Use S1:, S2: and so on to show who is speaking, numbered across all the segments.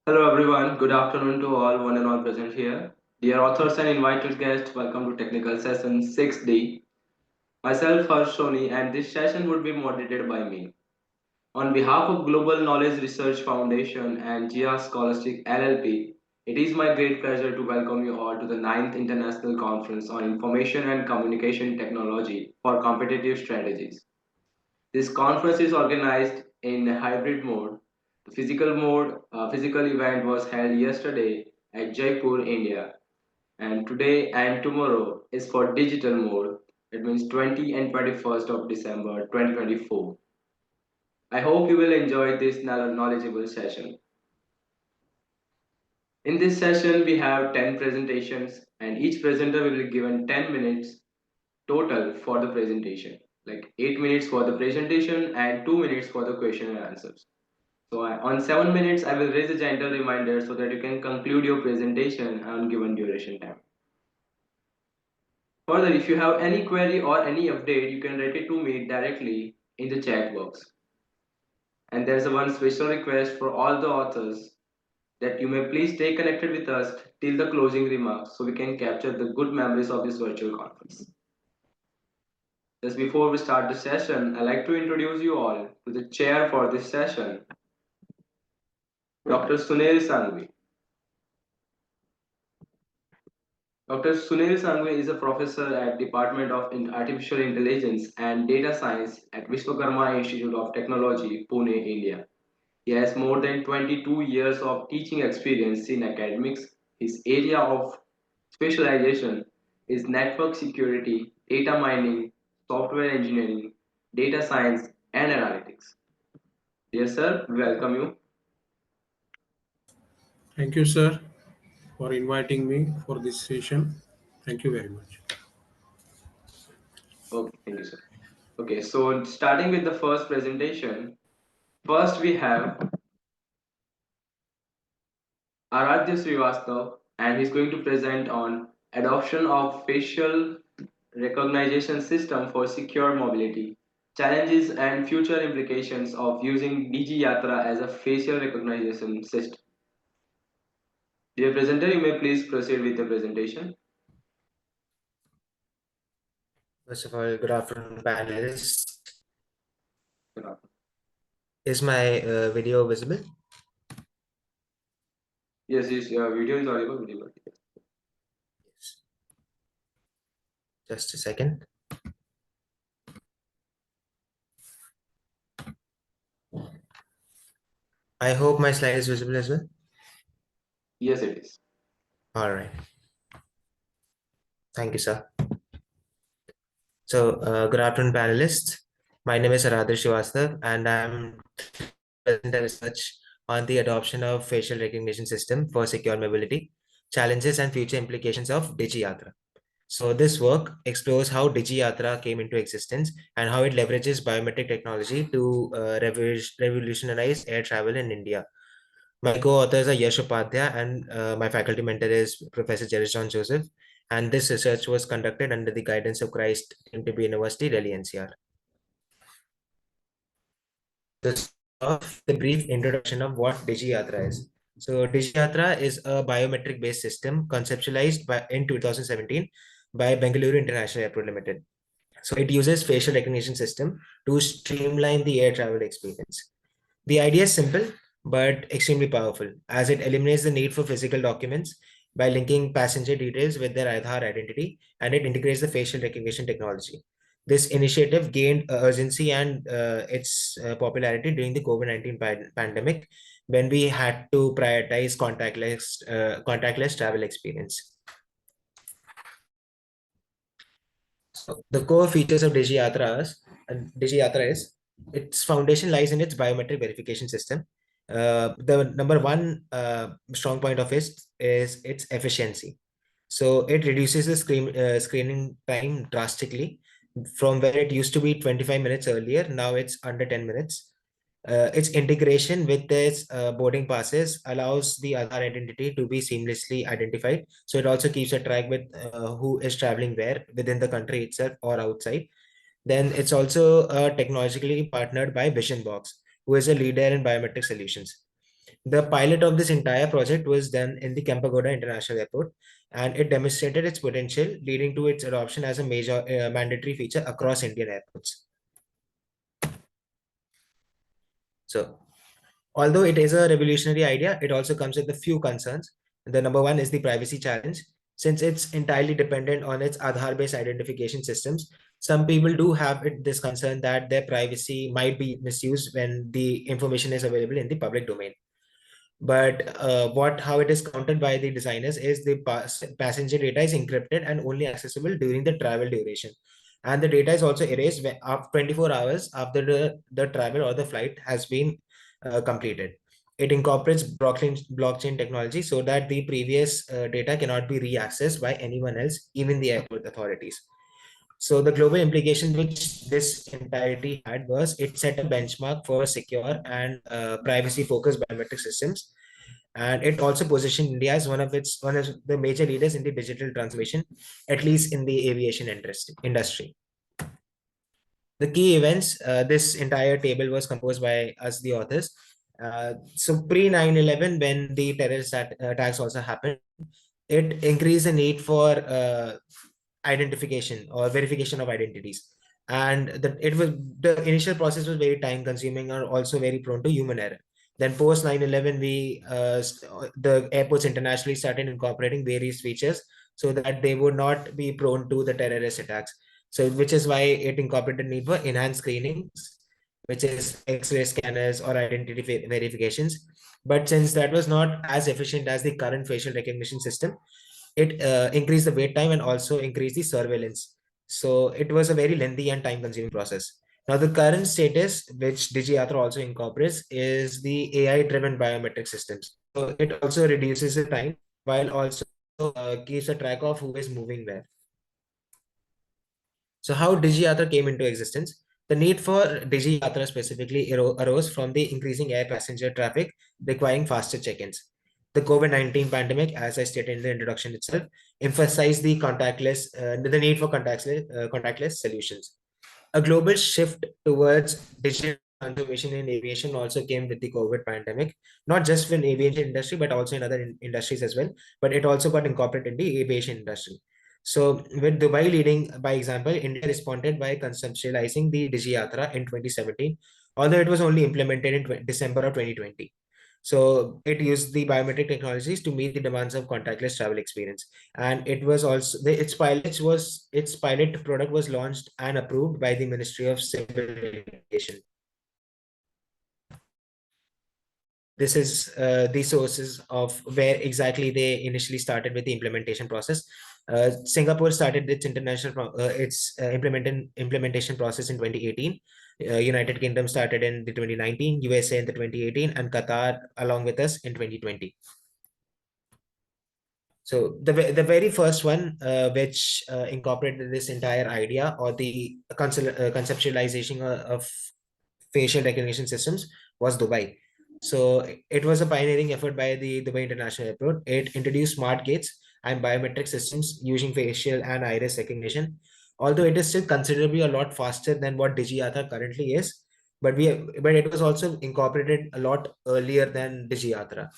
S1: Hello everyone, good afternoon to all, one and all present here. Dear authors and invited guests, welcome to Technical Session 6D. Myself, Harsh Soni, and this session would be moderated by me. On behalf of Global Knowledge Research Foundation and GIA Scholastic LLP, it is my great pleasure to welcome you all to the ninth International Conference on Information and Communication Technology for Competitive Strategies. This conference is organized in a hybrid mode. The physical event was held yesterday at Jaipur, India, and today and tomorrow is for digital mode. It means 20 and 21st of December 2024. I hope you will enjoy this knowledgeable session. In this session, we have 10 presentations, and each presenter will be given 10 minutes total for the presentation, like 8 minutes for the presentation and 2 minutes for the question and answers. So on 7 minutes, I will raise a gentle reminder so that you can conclude your presentation on given duration time. Further, if you have any query or any update, you can write it to me directly in the chat box. And there's a one special request for all the authors that you may please stay connected with us till the closing remarks so we can capture the good memories of this virtual conference. Just before we start the session, I'd like to introduce you all to the chair for this session, Dr. Sunil Sangvi. Dr. Sunil Sangvi is a professor at Department of Artificial Intelligence and Data Science at Vishwakarma Institute of Technology, Pune, India. He has more than 22 years of teaching experience in academics. His area of specialization is network security, data mining, software engineering, data science, and analytics. Dear sir, we welcome you.
S2: Thank you, sir, for inviting me for this session. Thank you very much.
S1: Okay, thank you, sir. Okay, so starting with the first presentation, first we have Aradhya Srivastav, and he's going to present on adoption of facial recognition system for secure mobility, challenges and future implications of using Digi Yatra as a facial recognition system. Dear presenter, you may please proceed with the presentation.
S3: First of all, good afternoon, panelists. Is my video visible?
S1: Yes, yes, your video is audible.
S3: Yes. Just a second. I hope my slide is visible as well.
S1: Yes, it is.
S3: All right. Thank you, sir. So, good afternoon, panelists. My name is Aradhya Srivastav, and I'm presenting research on the adoption of facial recognition system for secure mobility, challenges and future implications of Digi Yatra. So this work explores how Digi Yatra came into existence and how it leverages biometric technology to revolutionize air travel in India. My co-authors are Yash Upadhyay and my faculty mentor is Professor Jerry John Joseph. And this research was conducted under the guidance of Christ MTB University, Delhi NCR. This of the brief introduction of what Digi Yatra is. So Digi Yatra is a biometric-based system conceptualized in 2017 by Bengaluru International Airport Limited. So it uses facial recognition system to streamline the air travel experience. The idea is simple, but extremely powerful, as it eliminates the need for physical documents by linking passenger details with their Aadhaar identity, and it integrates the facial recognition technology. This initiative gained urgency and its popularity during the COVID-19 pandemic, when we had to prioritize contactless travel experience. So the core features of Digi Yatra is its foundation lies in its biometric verification system. The number one strong point of it is its efficiency. So it reduces the screening time drastically from where it used to be 25 minutes earlier. Now it's under 10 minutes. Its integration with this boarding passes allows the other identity to be seamlessly identified. So it also keeps a track with who is traveling where within the country itself or outside. Then it's also technologically partnered by VisionBox, who is a leader in biometric solutions. The pilot of this entire project was done in the Kempagoda International Airport, and it demonstrated its potential, leading to its adoption as a major mandatory feature across Indian airports. So, although it is a revolutionary idea, it also comes with a few concerns. The number one is the privacy challenge. Since it's entirely dependent on its Aadhaar-based identification systems, some people do have this concern that their privacy might be misused when the information is available in the public domain. But how it is countered by the designers is the passenger data is encrypted and only accessible during the travel duration, and the data is also erased after 24 hours after the travel or the flight has been completed. It incorporates blockchain technology so that the previous data cannot be reaccessed by anyone else, even the airport authorities. So the global implication which this entirety had was it set a benchmark for secure and privacy-focused biometric systems, and it also positioned India as one of the major leaders in the digital transformation, at least in the aviation industry. The key events, this entire table was composed by us, the authors. So pre 9/11, when the terrorist attacks also happened, it increased the need for identification or verification of identities, and the initial process was very time consuming and also very prone to human error. Then post 9/11, the airports internationally started incorporating various features so that they would not be prone to the terrorist attacks. So which is why it incorporated need for enhanced screenings, which is X-ray scanners or identity verifications. But since that was not as efficient as the current facial recognition system, it increased the wait time and also increased the surveillance. So it was a very lengthy and time consuming process. Now, the current status, which DigiYatra also incorporates, is the AI driven biometric systems. So it also reduces the time while also keeps a track of who is moving where. So how DigiYatra came into existence? The need for DigiYatra specifically arose from the increasing air passenger traffic requiring faster check-ins. The COVID-19 pandemic, as I stated in the introduction itself, emphasized the need for contactless solutions. A global shift towards digital transformation in aviation also came with the COVID pandemic, not just in aviation industry, but also in other industries as well. But it also got incorporated in the aviation industry. So with Dubai leading by example, India responded by conceptualizing the DigiYatra in 2017, although it was only implemented in December of 2020. So it used the biometric technologies to meet the demands of contactless travel experience. And it was also its pilot product was launched and approved by the Ministry of Civil Aviation. This is the sources of where exactly they initially started with the implementation process. Singapore started its implementation process in 2018. United Kingdom started in the 2019, USA in the 2018, and Qatar along with us in 2020. So the very first one, which incorporated this entire idea or the conceptualization of facial recognition systems, was Dubai. So it was a pioneering effort by the Dubai International Airport. It introduced smart gates and biometric systems using facial and iris recognition. Although it is still considerably a lot faster than what DigiYatra currently is, but it was also incorporated a lot earlier than DigiYatra.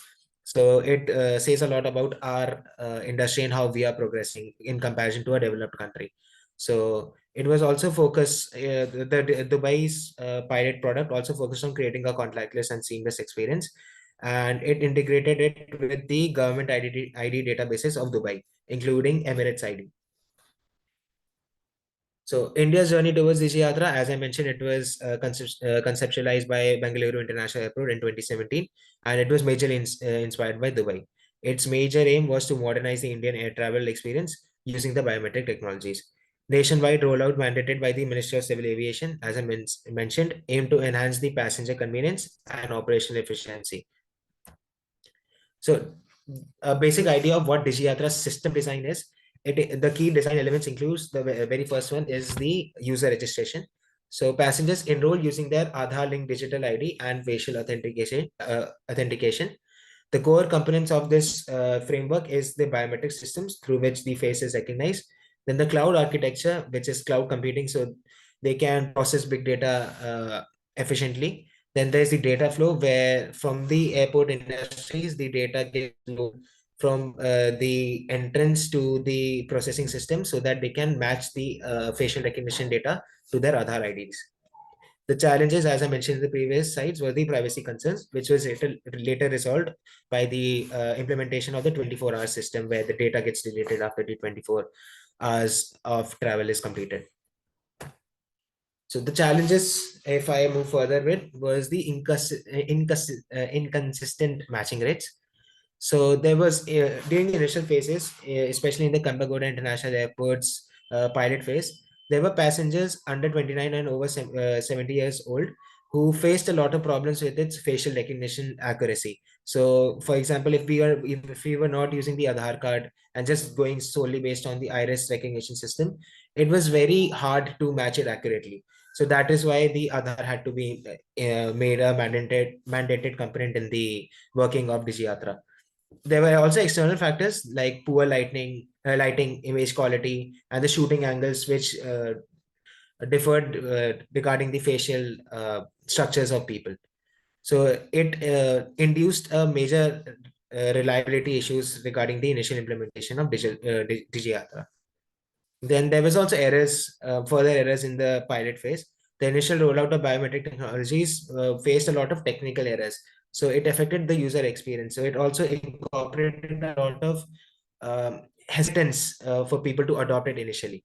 S3: So it says a lot about our industry and how we are progressing in comparison to a developed country. So it was also focused, the Dubai's pilot product also focused on creating a contactless and seamless experience. And it integrated it with the government ID databases of Dubai, including Emirates ID. So India's journey towards DigiYatra, as I mentioned, it was conceptualized by Bengaluru International Airport in 2017, and it was majorly inspired by Dubai. Its major aim was to modernize the Indian air travel experience using the biometric technologies. Nationwide rollout mandated by the Ministry of Civil Aviation, as I mentioned, aimed to enhance the passenger convenience and operational efficiency. So a basic idea of what DigiYatra's system design is. The key design elements includes the very first one is the user registration. So passengers enroll using their Aadhaar linked digital ID and facial authentication. The core components of this framework is the biometric systems through which the face is recognized. Then the cloud architecture, which is cloud computing, so they can process big data efficiently. Then there's the data flow, where from the airport industries, the data gets flowed from the entrance to the processing system so that they can match the facial recognition data to their Aadhaar IDs. The challenges, as I mentioned in the previous slides, were the privacy concerns, which was later resolved by the implementation of the 24-hour system, where the data gets deleted after the 24 hours of travel is completed. So the challenges, if I move further with, was the inconsistent matching rates. So there was during the initial phases, especially in the Kampagoda International Airport's pilot phase, there were passengers under 29 and over 70 years old who faced a lot of problems with its facial recognition accuracy. So, for example, if we were not using the Aadhaar card and just going solely based on the iris recognition system, it was very hard to match it accurately. So that is why the Aadhaar had to be made a mandated component in the working of DigiYatra. There were also external factors like poor lighting, image quality, and the shooting angles, which differed regarding the facial structures of people. So it induced a major reliability issues regarding the initial implementation of DigiYatra. Then there was also further errors in the pilot phase. The initial rollout of biometric technologies faced a lot of technical errors. So it affected the user experience. So it also incorporated a lot of hesitance for people to adopt it initially.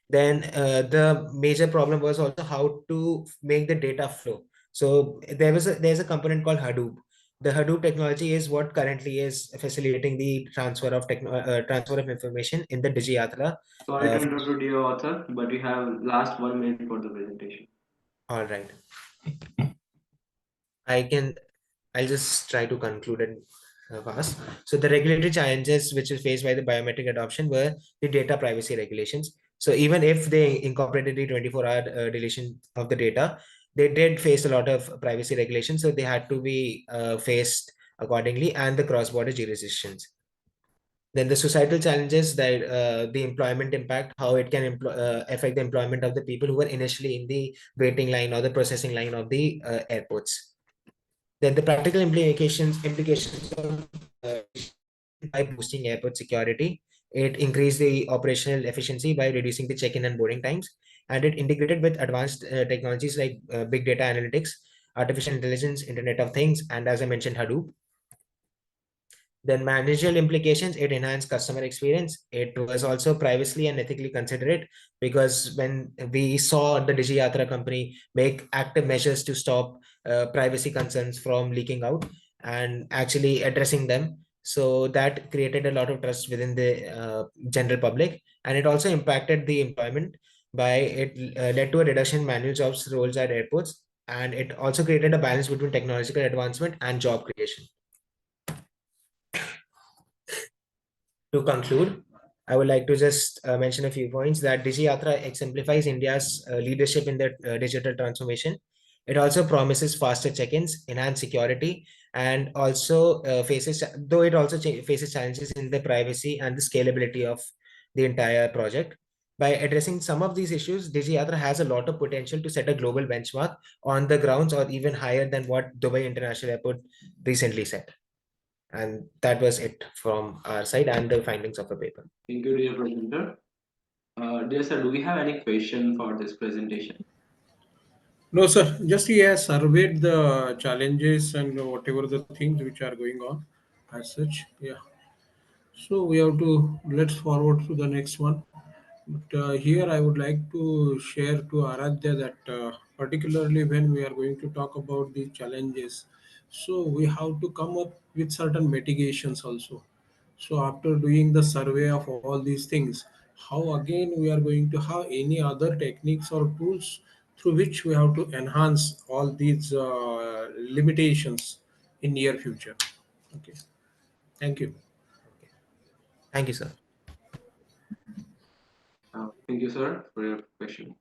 S3: Then the major problem was also how to make the data flow. So there's a component called Hadoop. The Hadoop technology is what currently is facilitating the transfer of information in the DigiYatra.
S1: Sorry to interrupt you, author, but you have last 1 minute for the presentation.
S3: All right. I can I'll just try to conclude it fast. So the regulatory challenges which is faced by the biometric adoption were the data privacy regulations. So even if they incorporated the 24-hour deletion of the data, they did face a lot of privacy regulations. So they had to be faced accordingly, and the cross-border jurisdictions. Then the societal challenges, that the employment impact, how it can affect the employment of the people who were initially in the waiting line or the processing line of the airports. Then the practical implications of by boosting airport security, it increased the operational efficiency by reducing the check-in and boarding times, and it integrated with advanced technologies like big data analytics, artificial intelligence, Internet of Things, and as I mentioned, Hadoop. Then managerial implications, it enhanced customer experience. It was also privacy and ethically considerate, because when we saw the DigiYatra company make active measures to stop privacy concerns from leaking out and actually addressing them, so that created a lot of trust within the general public, and it also impacted the employment by it led to a reduction in manual jobs roles at airports, and it also created a balance between technological advancement and job creation. To conclude, I would like to just mention a few points that DigiYatra exemplifies India's leadership in the digital transformation. It also promises faster check-ins, enhanced security, and also though it also faces challenges in the privacy and the scalability of the entire project. By addressing some of these issues, DigiYatra has a lot of potential to set a global benchmark on the grounds, or even higher than what Dubai International Airport recently set. And that was it from our side and the findings of the paper.
S1: Thank you, dear presenter. Dear sir, do we have any question for this presentation?
S2: No, sir. Just he has surveyed the challenges and whatever the things which are going on as such. Yeah. So we have to let's forward to the next one. But here I would like to share to Aradhya that particularly when we are going to talk about the challenges, so we have to come up with certain mitigations also. So after doing the survey of all these things, how again we are going to have any other techniques or tools through which we have to enhance all these limitations in near future. Okay. Thank you.
S3: Thank you, sir.
S1: Thank you, sir, for your question.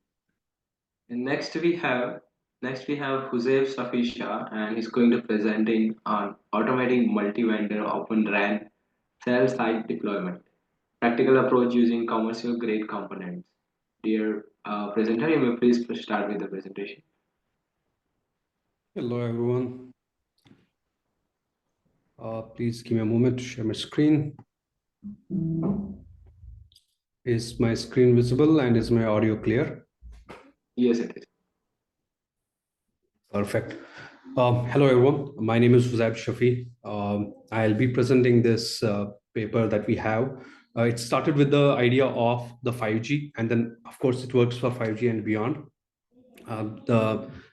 S1: And next we have Huzaiv Safisha, and he's going to present in on automating multi-vendor open RAN cell site deployment, practical approach using commercial grade components. Dear presenter, you may please start with the presentation.
S4: Hello, everyone. Please give me a moment to share my screen. Is my screen visible and is my audio clear?
S1: Yes, it is.
S4: Perfect. Hello, everyone. My name is Fuzaib Shafi. I'll be presenting this paper that we have. It started with the idea of the 5G, and then, of course, it works for 5G and beyond.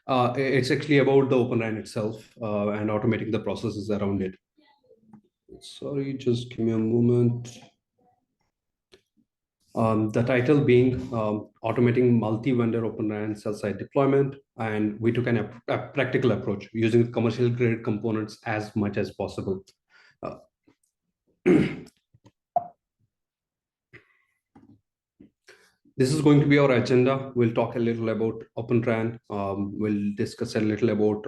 S4: It's actually about the Open RAN itself and automating the processes around it. Sorry, just give me a moment. The title being Automating Multi-Vendor Open RAN Cell-Site Deployment. And we took a practical approach using commercial grade components as much as possible. Uh, This is going to be our agenda. We'll talk a little about Open RAN. We'll discuss a little about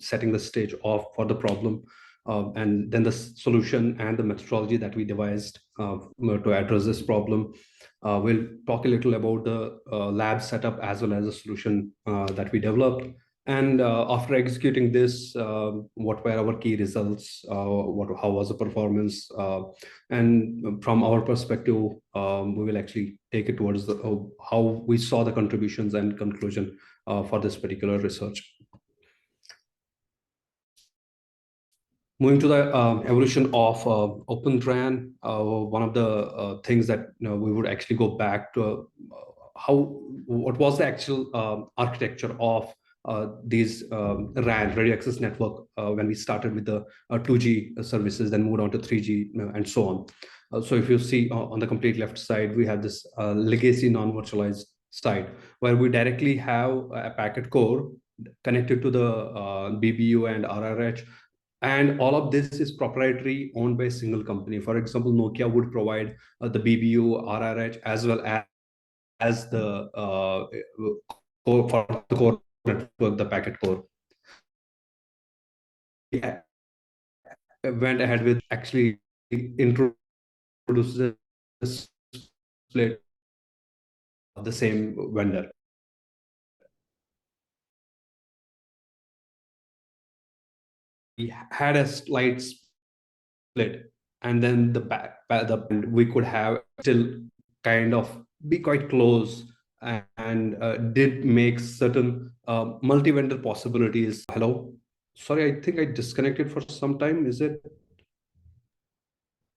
S4: setting the stage off for the problem, and then the solution and the methodology that we devised to address this problem. We'll talk a little about the lab setup as well as the solution that we developed. And after executing this, what were our key results? How was the performance? And from our perspective, we will actually take it towards how we saw the contributions and conclusion for this particular research. Moving to the evolution of Open RAN, one of the things that we would actually go back to what was the actual architecture of these RAN, radio access network, when we started with the 2G services, then moved on to 3G and so on. So if you see on the complete left side, we have this legacy non-virtualized side where we directly have a packet core connected to the BBU and RRH, and all of this is proprietary, owned by a single company. For example, Nokia would provide the BBU, RRH, as well as the core for the core network, the packet core. We went ahead with actually introduces split of the same vendor. We had a slight split, and then we could have still kind of be quite close, and did make certain multi-vendor possibilities. Hello, sorry, I think I disconnected for some time. Is it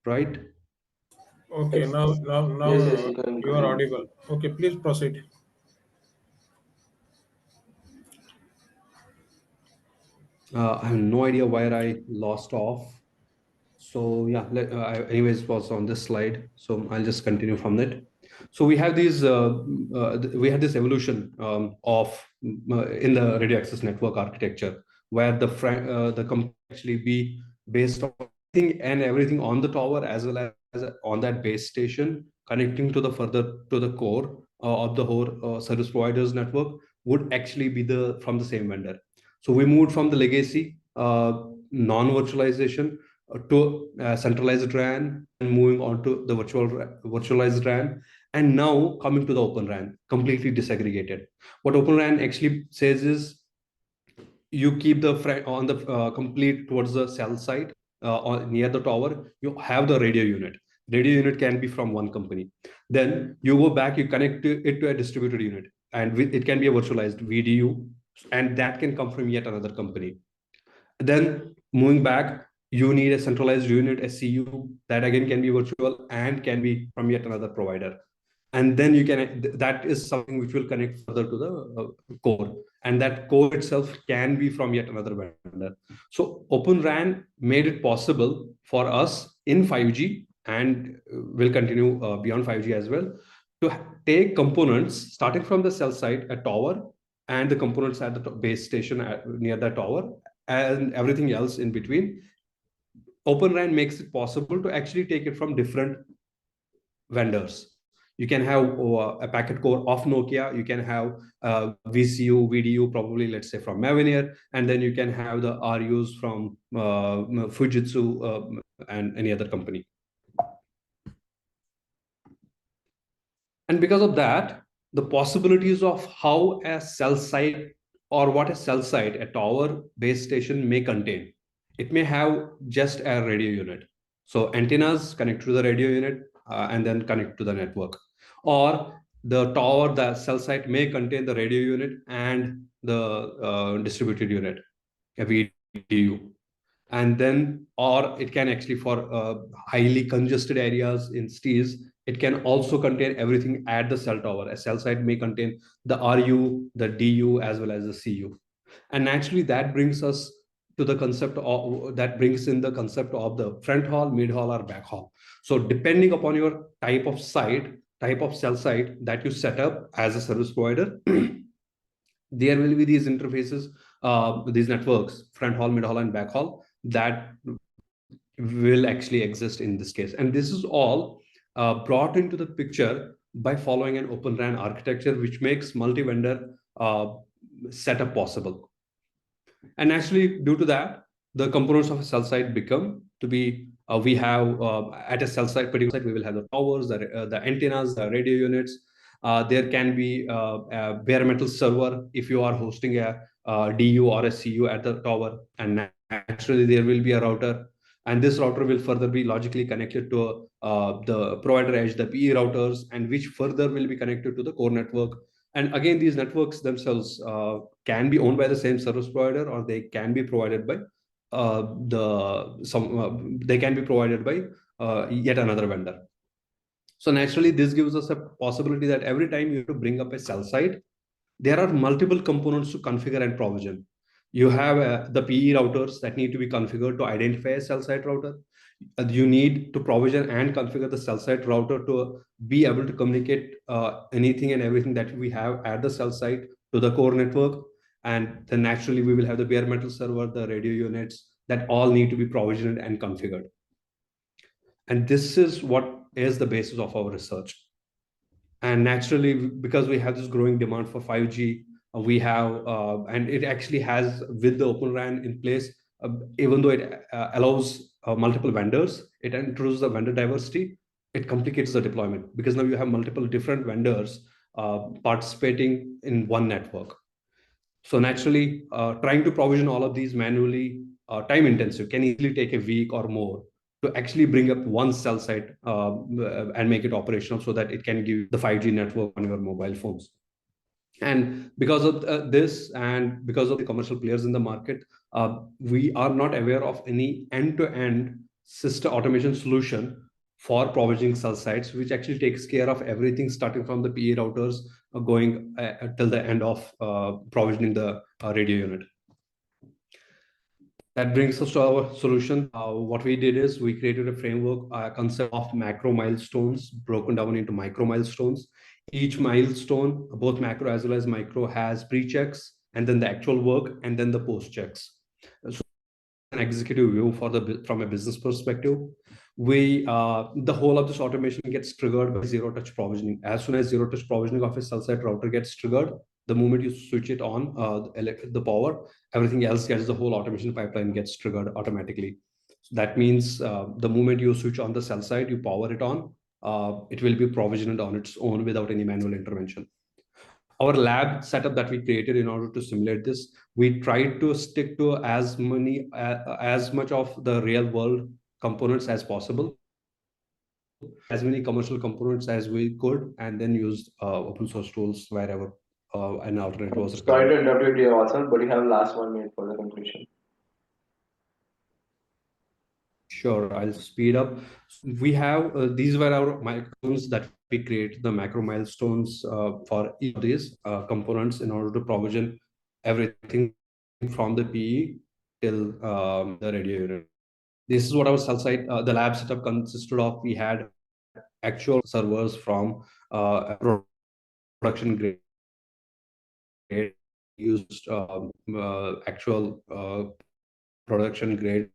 S4: right?
S2: Okay, now
S1: Yes, yes, you can
S2: you are
S1: continue.
S2: audible. Okay, please proceed.
S4: I have no idea where I lost off. So yeah, anyways, was on this slide. So I'll just continue from it. So we have these, we had this evolution of in the radio access network architecture, where the company actually be based on everything and everything on the tower as well as on that base station, connecting to the further to the core of the whole service providers network would actually be from the same vendor. So we moved from the legacy non-virtualization to centralized RAN, and moving on to the virtualized RAN, and now coming to the Open RAN, completely disaggregated. What Open RAN actually says is you keep the on the complete towards the cell site near the tower. You have the radio unit. Radio unit can be from one company. Then you go back, you connect it to a distributed unit, and it can be a virtualized VDU, and that can come from yet another company. Then moving back, you need a centralized unit, SCU, that again can be virtual and can be from yet another provider. And then you can, that is something which will connect further to the core. And that core itself can be from yet another vendor. So Open RAN made it possible for us in 5G, and will continue beyond 5G as well, to take components starting from the cell site, a tower, and the components at the base station near the tower, and everything else in between. Open RAN makes it possible to actually take it from different vendors. You can have a packet core of Nokia, you can have VCU, VDU, probably let's say from Mavenir, and then you can have the RUs from Fujitsu and any other company. And because of that, the possibilities of how a cell site or what a cell site, a tower base station may contain. It may have just a radio unit. So antennas connect to the radio unit and then connect to the network. Or the tower, the cell site may contain the radio unit and the distributed unit, a VDU. And then, or it can actually, for highly congested areas in cities, it can also contain everything at the cell tower. A cell site may contain the RU, the DU, as well as the CU. And naturally, that brings us to the concept of, that brings in the concept of the front hall, mid hall, or back hall. So depending upon your type of site, type of cell site that you set up as a service provider, there will be these interfaces, these networks, front hall, mid hall, and back hall, that will actually exist in this case. And this is all brought into the picture by following an open RAN architecture, which makes multi-vendor setup possible. And naturally, due to that, the components of a cell site become to be, we have at a cell site, particular site, we will have the towers, the antennas, the radio units. There can be a bare metal server if you are hosting a DU or a CU at the tower, and naturally there will be a router, and this router will further be logically connected to the provider edge, the PE routers, and which further will be connected to the core network. And again, these networks themselves can be owned by the same service provider, or they can be provided by they can be provided by yet another vendor. So naturally, this gives us a possibility that every time you have to bring up a cell site, there are multiple components to configure and provision. You have the PE routers that need to be configured to identify a cell site router. You need to provision and configure the cell site router to be able to communicate anything and everything that we have at the cell site to the core network. And then naturally, we will have the bare metal server, the radio units, that all need to be provisioned and configured. And this is what is the basis of our research. And naturally, because we have this growing demand for 5G, we have, and it actually has, with the Open RAN in place, even though it allows multiple vendors, it introduces the vendor diversity, it complicates the deployment, because now you have multiple different vendors participating in one network. So naturally, trying to provision all of these manually, time intensive, can easily take a week or more to actually bring up one cell site and make it operational so that it can give the 5G network on your mobile phones. And because of this, and because of the commercial players in the market, we are not aware of any end-to-end system automation solution for provisioning cell sites, which actually takes care of everything starting from the PA routers going till the end of provisioning the radio unit. That brings us to our solution. What we did is we created a framework, a concept of macro milestones broken down into micro milestones. Each milestone, both macro as well as micro, has pre-checks, and then the actual work, and then the post-checks. So an executive view from a business perspective. The whole of this automation gets triggered by zero-touch provisioning. As soon as zero-touch provisioning of a cell site router gets triggered, the moment you switch it on, the power, everything else gets, the whole automation pipeline gets triggered automatically. So that means the moment you switch on the cell site, you power it on, it will be provisioned on its own without any manual intervention. Our lab setup that we created in order to simulate this, we tried to stick to as much of the real world components as possible, as many commercial components as we could, and then used open source tools wherever an alternate was required.
S1: Sorry to interrupt you, dear author, but you have last 1 minute for the conclusion.
S4: Sure, I'll speed up. We have, these were our milestones that we create, the macro milestones for each of these components in order to provision everything from the PE till the radio unit. This is what our cell site, the lab setup consisted of. We had actual servers from production grade, used actual production grade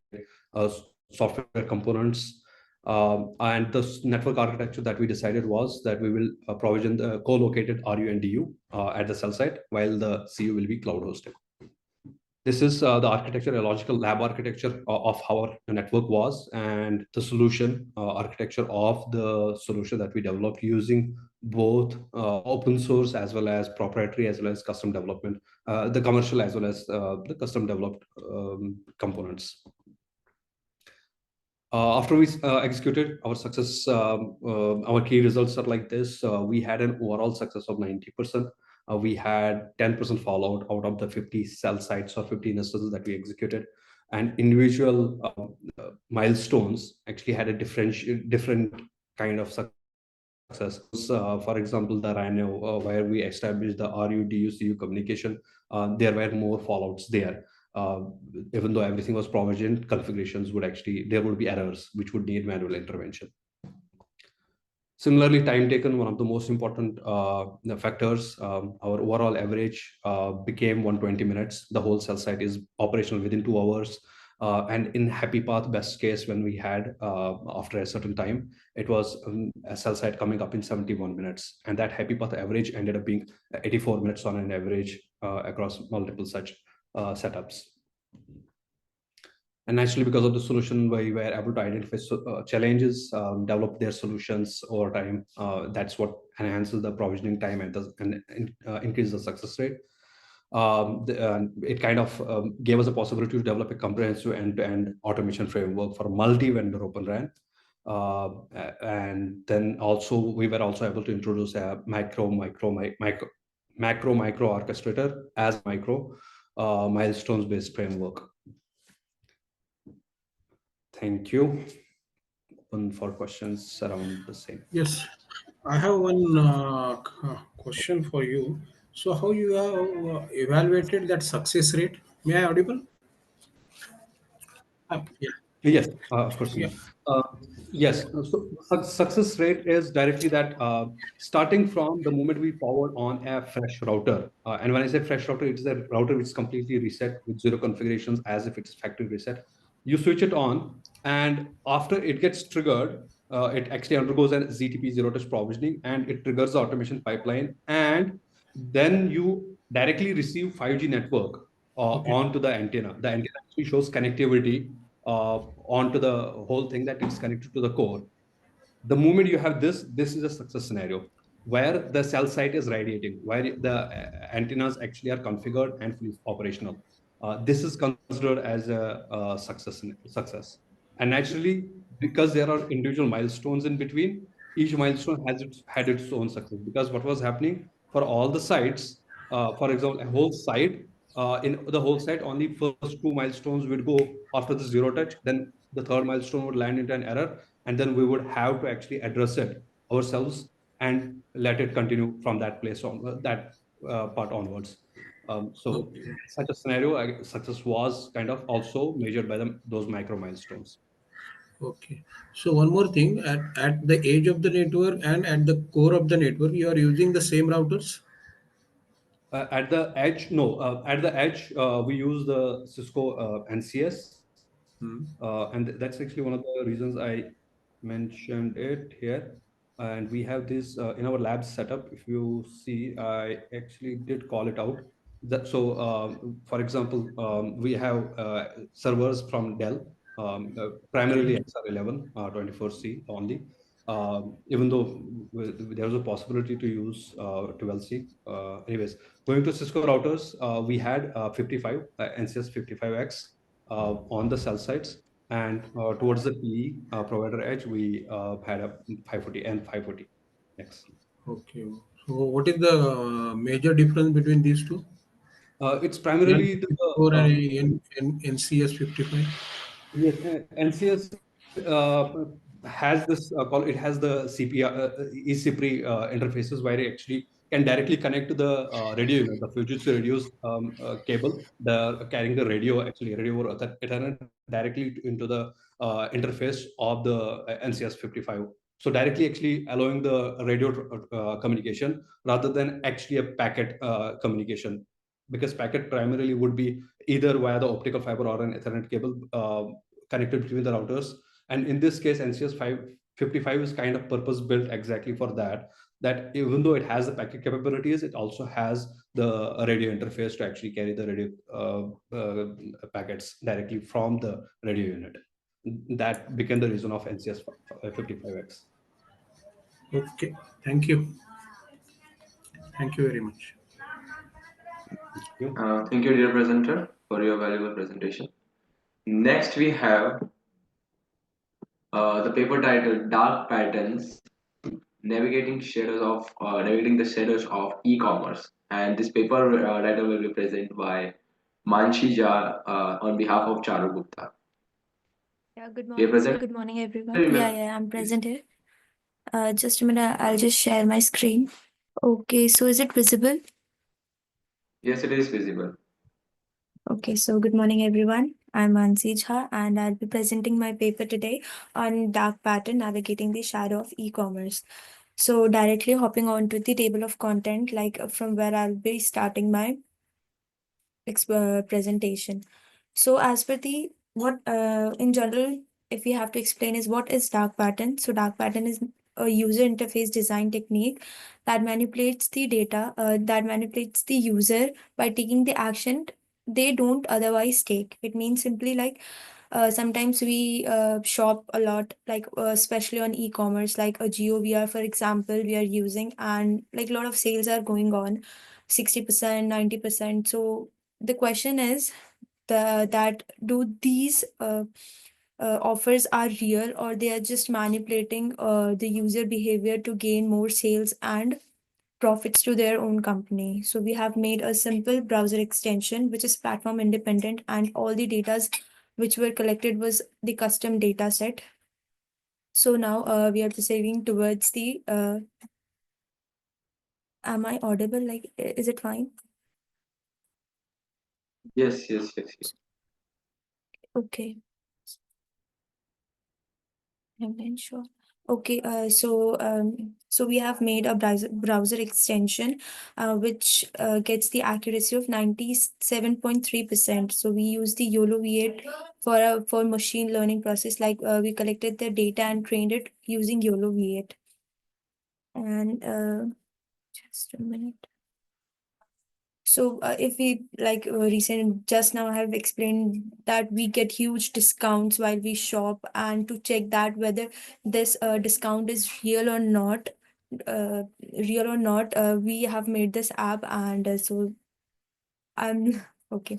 S4: software components, and the network architecture that we decided was that we will provision the co-located RU and DU at the cell site, while the CU will be cloud hosted. This is the architecture, a logical lab architecture of how our network was, and the solution architecture of the solution that we developed using both open source as well as proprietary as well as custom development, the commercial as well as the custom developed components. After we executed our success, our key results are like this. We had an overall success of 90%. We had 10% fallout out of the 50 cell sites or 50 instances that we executed. And individual milestones actually had a different kind of success. For example, the Rhino, where we established the RU-DU-CU communication, there were more fallouts there. Even though everything was provisioned, configurations would actually, there would be errors which would need manual intervention. Similarly, time taken, one of the most important factors. Our overall average became 120 minutes. The whole cell site is operational within 2 hours. And in happy path, best case, when we had after a certain time, it was a cell site coming up in 71 minutes. And that happy path average ended up being 84 minutes on an average across multiple such setups. And naturally, because of the solution, we were able to identify challenges, develop their solutions over time. That's what enhances the provisioning time and increases the success rate. It kind of gave us a possibility to develop a comprehensive end-to-end automation framework for multi-vendor Open RAN. And then also we were also able to introduce a macro orchestrator as micro milestones based framework. Thank you. Open for questions around the same.
S2: Yes, I have one question for you. So, how you have evaluated that success rate? May I audible? Yeah,
S4: Yes, of course,
S2: yeah.
S4: Sunil. Uh, yes, so success rate is directly that starting from the moment we powered on a fresh router. And when I say fresh router, it is a router which is completely reset with zero configurations as if it is factory reset. You switch it on, and after it gets triggered, it actually undergoes a ZTP zero touch provisioning, and it triggers the automation pipeline. And then you directly receive 5G network
S2: Okay,
S4: onto the antenna. The antenna actually shows connectivity onto the whole thing that it's connected to the core. The moment you have this is a success scenario where the cell site is radiating, where the antennas actually are configured and fully operational. This is considered as a success. And naturally, because there are individual milestones in between, each milestone had its own success. Because what was happening for all the sites, for example, a whole site, in the whole site, only first two milestones would go after the zero touch. Then the third milestone would land into an error, and then we would have to actually address it ourselves and let it continue from that place on that part onwards. So
S2: okay,
S4: such a scenario, success was kind of also measured by those micro milestones.
S2: okay. So, one more thing at the edge of the network and at the core of the network, you are using the same routers?
S4: At the edge, no. At the edge, we use the Cisco NCS,
S2: Hmm.
S4: and that's actually one of the reasons I mentioned it here. And we have this in our lab setup. If you see, I actually did call it out. For example, we have servers from Dell,
S2: Okay,
S4: primarily XR11 24C only. Even though there was a possibility to use 12C. Anyways, going to Cisco routers, we had 55 NCS 55X on the cell sites, and towards the PE provider edge, we had a 540 and 540. Yes.
S2: okay. So, what is the major difference between these two?
S4: It's primarily the
S2: N54 and NCS 55?
S4: yes, NCS has this call. It has the CP eCPRI interfaces where it actually can directly connect to the radio unit, the Fujitsu radio's cable, the carrying the radio actually radio over Ethernet directly into the interface of the NCS 55. So directly actually allowing the radio communication rather than actually a packet communication, because packet primarily would be either via the optical fiber or an Ethernet cable connected between the routers. And in this case, NCS 555 is kind of purpose built exactly for that. That even though it has the packet capabilities, it also has the radio interface to actually carry the radio packets directly from the radio unit. That became the reason of NCS 55X.
S2: Okay, thank you. Thank you very much.
S4: You.
S1: Thank you, dear presenter, for your valuable presentation. Next, we have the paper titled "Dark Patterns: Navigating the Shadows of E-commerce." And this paper title will be presented by Manshi Jha on behalf of Charu Gupta.
S5: Yeah, good
S1: Dear
S5: morning, sir.
S1: presenter,
S5: Good morning, everyone.
S1: remember,
S5: I'm
S1: please.
S5: present here. Just a minute, I'll just share my screen. Okay, so is it visible?
S1: Yes, it is visible.
S5: Okay, so good morning, everyone. I'm Mansi Jha, and I'll be presenting my paper today on dark pattern navigating the shadow of e-commerce. So directly hopping on to the table of content, from where I'll be starting my presentation. So as per the what in general, if we have to explain is what is dark pattern. So dark pattern is a user interface design technique that manipulates the data, that manipulates the user by taking the action they don't otherwise take. It means simply sometimes we shop a lot, especially on e-commerce, like a Geo VR, for example, we are using, and like a lot of sales are going on, 60%, 90%. So the question is that do these offers are real, or they are just manipulating the user behavior to gain more sales and profits to their own company. So we have made a simple browser extension which is platform independent, and all the datas which were collected was the custom data set. So now we are proceeding towards the am I audible? Like, is it fine?
S1: Yes, yes, yes, yes.
S5: Okay. I'm sure. Okay, so we have made a browser extension, which gets the accuracy of 97.3%. So we use the YOLO V8 for machine learning process. We collected the data and trained it using YOLO V8. And just a minute. So if we recent just now I have explained that we get huge discounts while we shop, and to check that whether this discount is uh, real or not, we have made this app, and so I'm okay.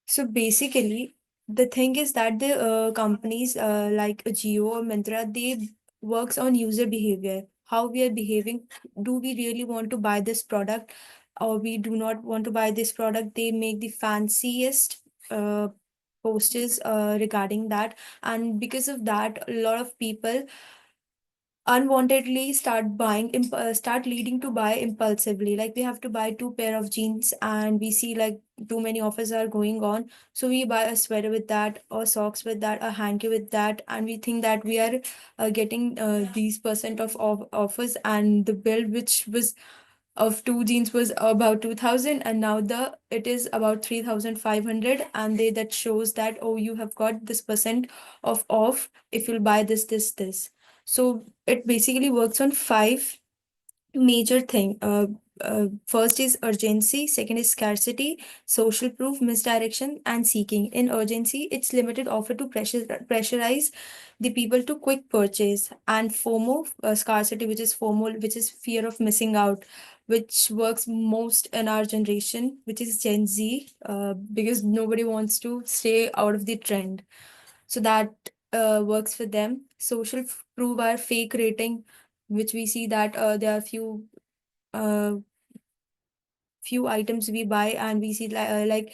S5: So basically, the thing is that the companies like Jio or Myntra, they works on user behavior. How we are behaving. Do we really want to buy this product, or we do not want to buy this product? They make the fanciest posters regarding that, and because of that, a lot of people unwantedly start leading to buy impulsively. Like we have to buy two pair of jeans, and we see like too many offers are going on, so we buy a sweater with that, or socks with that, a hanky with that, and we think that we are getting these percent of offers, and the bill which was of two jeans was about 2000, and now the it is about 3500, and they that shows that, oh, you have got this percent of off if you'll buy this. So it basically works on five major thing. First is urgency, second is scarcity, social proof, misdirection, and seeking. In urgency, it's limited offer to pressurize the people to quick purchase, and FOMO, scarcity, which is FOMO, which is fear of missing out, which works most in our generation, which is Gen Z, because nobody wants to stay out of the trend. So that works for them. Social proof are fake rating, which we see that there are uh, few items we buy, and we see the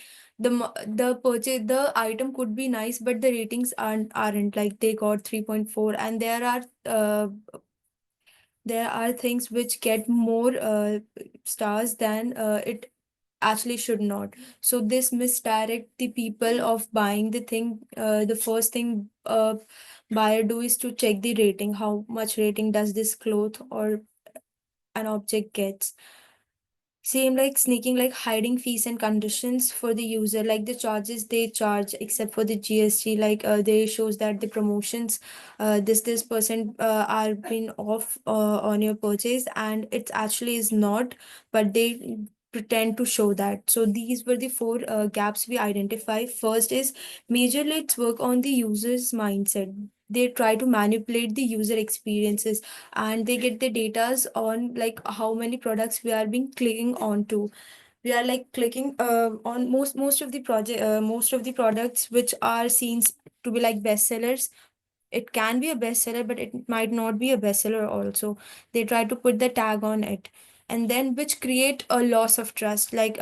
S5: purchase, the item could be nice, but the ratings aren't like they got 3.4, and there are things which get more stars than it actually should not. So this misdirect the people of buying the thing. The first thing buyer do is to check the rating, how much rating does this cloth or an object gets. Same like sneaking, like hiding fees and conditions for the user, like the charges they charge except for the GST. They shows that the promotions, this percent are been off on your purchase, and it actually is not, but they pretend to show that. So these were the four gaps we identify. First is majorly it's work on the user's mindset. they try to manipulate the user experiences, and they get the datas on like how many products we are being clicking onto. We are like clicking on most of the project most of the products which are seen to be like bestsellers. It can be a bestseller, but it might not be a bestseller also. They try to put the tag on it, and then which create a loss of trust. Like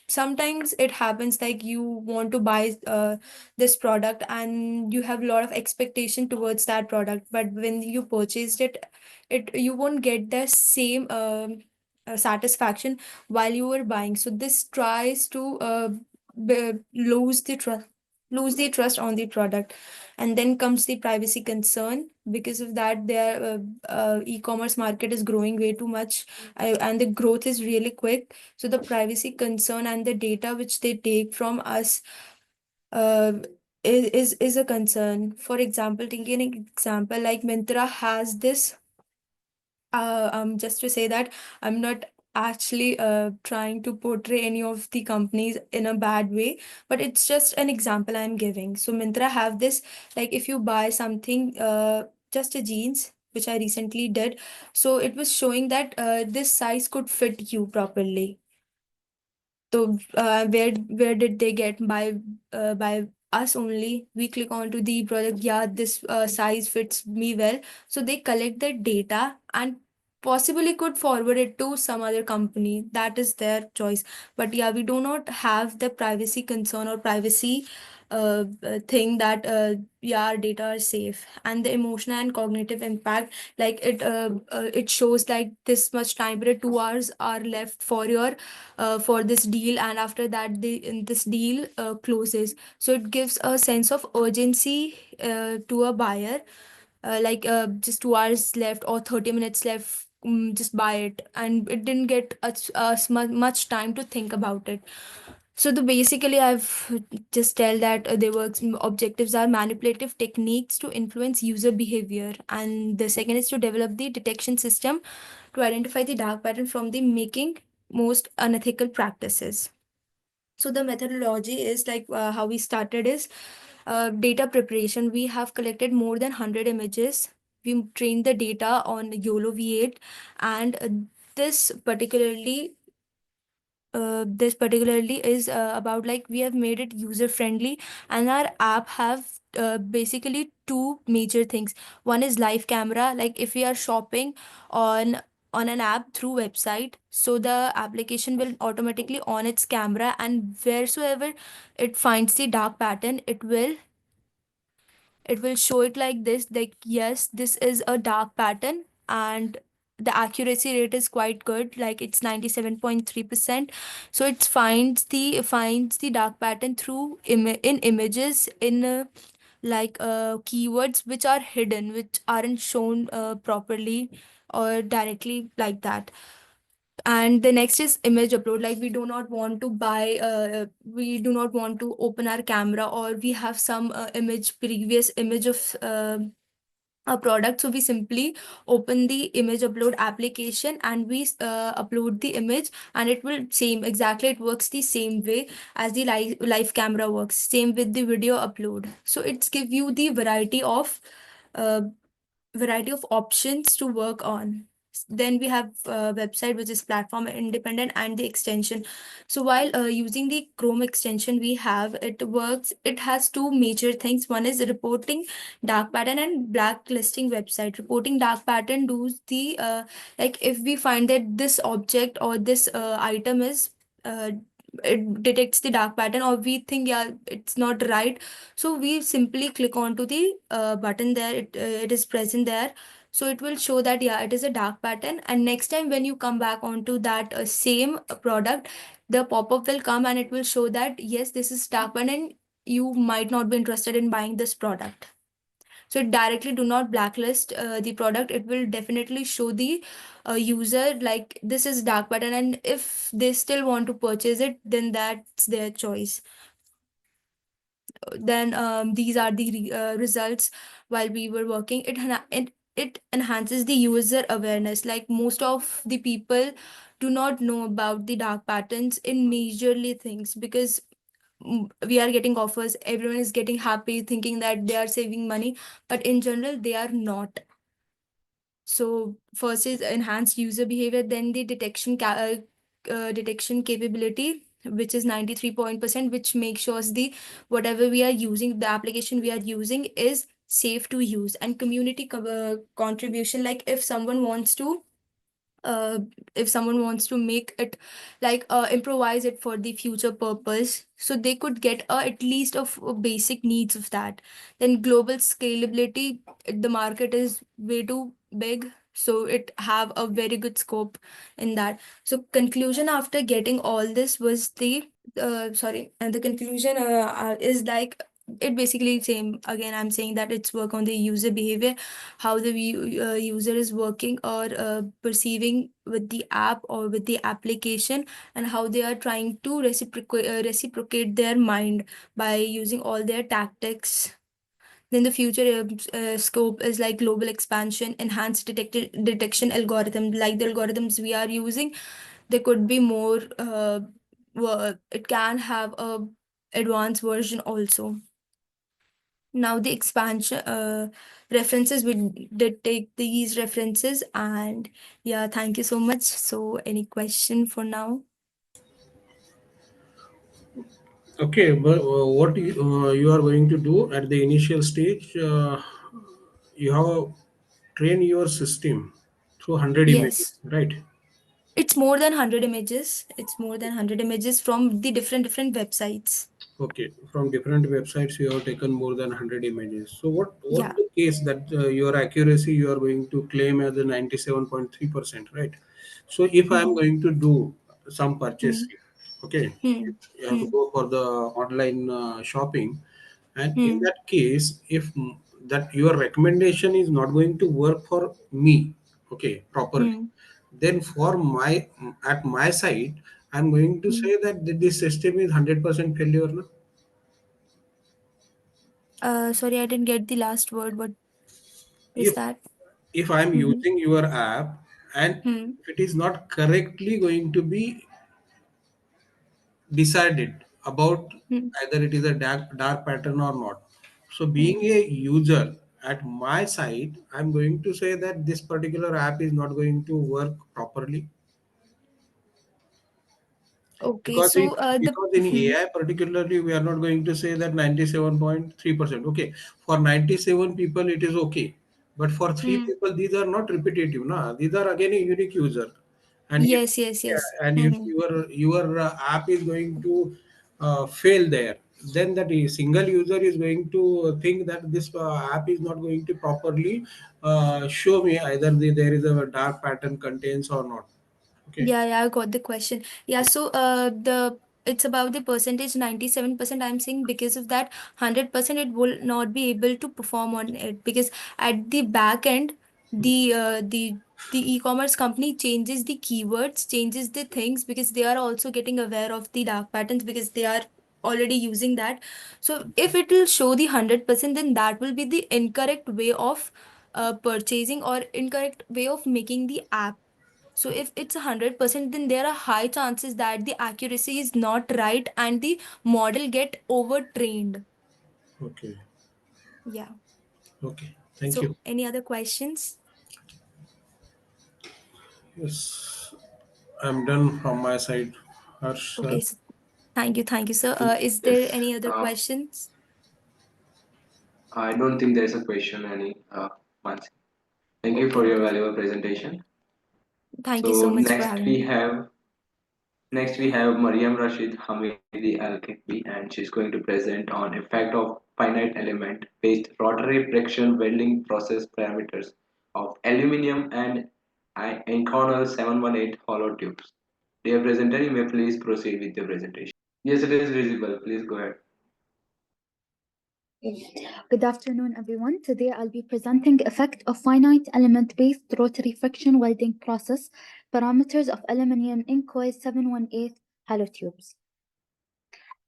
S5: sometimes it happens like you want to buy this product and you have a lot of expectation towards that product, but when you purchased it, you won't get the same satisfaction while you were buying. So this tries to lose the trust on the product. And then comes the privacy concern. Because of that, their e-commerce market is growing way too much, and the growth is really quick. So the privacy concern and the data which they take from us uh, is a concern. For example, taking an example like Mintra has this just to say that I'm not actually trying to portray any of the companies in a bad way, but it's just an example I'm giving. So Mintra have this, like if you buy something, just a jeans, which I recently did, so it was showing that this size could fit you properly. So where did they get by us only? We click onto the product. Yeah, this size fits me well. So they collect the data and possibly could forward it to some other company. That is their choice. But yeah, we do not have the privacy concern or privacy thing that yeah, our data are safe. And the emotional and cognitive impact, like it shows like this much time, but 2 hours are left for your for this deal, and after that this deal closes. So it gives a sense of urgency to a buyer, just 2 hours left or 30 minutes left, just buy it, and it didn't get much time to think about it. So the basically I've just tell that their works objectives are manipulative techniques to influence user behavior, and the second is to develop the detection system to identify the dark pattern from the making most unethical practices. So the methodology is like how we started is data preparation. We have collected more than 100 images. We trained the data on YOLO V8, and this particularly is about like we have made it user friendly, and our app have basically two major things. One is live camera, like if we are shopping on an app through website, so the application will automatically on its camera, and wheresoever it finds the dark pattern, it will show it like this, like yes, this is a dark pattern, and the accuracy rate is quite good, like it's 97.3%. So it finds the dark pattern through in images, in keywords which are hidden, which aren't shown properly or directly like that. And the next is image upload. Like we do not want to open our camera, or we have some previous image of a product, so we simply open the image upload application and we upload the image, and it will same exactly, it works the same way as the live camera works, same with the video upload. So it's give you the uh, variety of options to work on. Then we have website, which is platform independent, and the extension. So while using the Chrome extension, we have it works, it has two major things. One is reporting dark pattern and blacklisting website. Reporting dark pattern does the like if we find that this object or this item is it detects the dark pattern, or we think yeah, it's not right, so we simply click onto the button there, it is present there. So it will show that yeah, it is a dark pattern, and next time when you come back onto that same product, the pop-up will come and it will show that yes, this is dark pattern and you might not be interested in buying this product. So it directly do not blacklist the product, it will definitely show the user like this is dark pattern, and if they still want to purchase it, then that's their choice. Then these are the results. While we were working, it enhances the user awareness. Like most of the people do not know about the dark patterns in majorly things, because we are getting offers, everyone is getting happy thinking that they are saving money, but in general they are not. So first is enhanced user behavior, then the detection capability, which is 93%, which makes sure the whatever we are using, the application we are using is safe to use. And community contribution, like uh, if someone wants to make it, like improvise it for the future purpose, so they could get at least of basic needs of that. Then global scalability, the market is way too big, so it have a very good scope in that. So conclusion after getting all this was the conclusion is like, it basically same again, I'm saying that it's work on the user behavior, how the user is working or perceiving with the app or with the application, and how they are trying to reciprocate their mind by using all their tactics. Then the future scope is like global expansion, enhanced detection algorithm, like the algorithms we are using, there could be more it can have a advanced version also. Now the expansion references, we did take these references, and yeah, thank you so much. So any question for now?
S2: Okay, but what you are going to do at the initial stage, you have train your system through 100 images,
S5: Yes,
S2: right?
S5: it's more than 100 images, it's more than 100 images from the different websites.
S2: Okay, from different websites you have taken more than 100 images. So what
S5: Yeah.
S2: the case that your accuracy you are going to claim as a 97.3%, right? So if I am
S5: Hmm.
S2: going to do some
S5: Hmm.
S2: purchasing, okay,
S5: Hmm.
S2: you have to
S5: Hmm.
S2: go for the online shopping, and in
S5: Hmm.
S2: that case, if that your recommendation is not going to work for me, okay, properly,
S5: Hmm.
S2: then for my at my side, I'm going to
S5: Hmm.
S2: say that this system is 100% failure. No?
S5: Sorry, I didn't get the last word. What is
S2: if
S5: that?
S2: if I'm
S5: Hmm.
S2: using your app and
S5: Hmm.
S2: if it is not correctly going to be decided about
S5: Hmm.
S2: either it is a dark pattern or not, so
S5: Hmm.
S2: being a user at my side, I'm going to say that this particular app is not going to work properly.
S5: Okay,
S2: because in
S5: so the
S2: because in
S5: hmm.
S2: AI particularly, we are not going to say that 97.3%. Okay, for 97 people it is okay, but for three
S5: Hmm.
S2: people these are not repetitive. Na, these are again a unique user, and if
S5: Yes, yes, yes.
S2: yeah, and if
S5: Hmm.
S2: your app is going to fail there, then that single user is going to think that this app is not going to properly show me either there is a dark pattern contains or not. Okay.
S5: Yeah, I got the question. Yeah, so the it's about the percentage 97%. I'm saying because of that 100% it will not be able to perform on it, because at the back end the e-commerce company changes the keywords, changes the things, because they are also getting aware of the dark patterns, because they are already using that. So if it will show the 100%, then that will be the incorrect way of purchasing or incorrect way of making the app. So if it's 100%, then there are high chances that the accuracy is not right and the model get overtrained.
S2: Okay.
S5: Yeah.
S2: Okay. Thank you.
S5: So any other questions?
S2: Yes, I'm done from my side. Harsh, sir.
S5: Okay. So thank you, sir. Is there
S1: Yes.
S5: any other questions?
S1: I don't think there's a question any much. Thank you
S5: Okay,
S1: for your
S5: okay.
S1: valuable presentation.
S5: Thank you
S1: So
S5: so much for having me.
S1: next we have Mariam Rashid Hamidi Al Khikbi, and she's going to present on effect of finite element based rotary friction welding process parameters of aluminium and Inconel 718 hollow tubes. Dear presenter, you may please proceed with the presentation. Yes, it is visible. Please go ahead.
S6: Good afternoon, everyone. Today I'll be presenting effect of finite element-based rotary friction welding process, parameters of aluminium in coil 718 hollow tubes.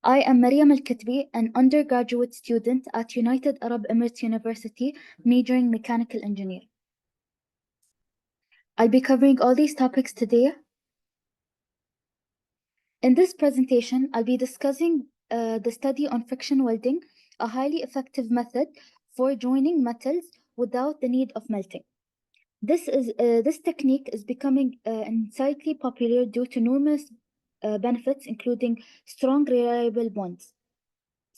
S6: I am Mariam Al-Kitbi, an undergraduate student at United Arab Emirates University, majoring mechanical engineer. I'll be covering all these topics today. In this presentation, I'll be discussing the study on friction welding, a highly effective method for joining metals without the need of melting. This technique is becoming insanely popular due to numerous benefits, including strong, reliable bonds.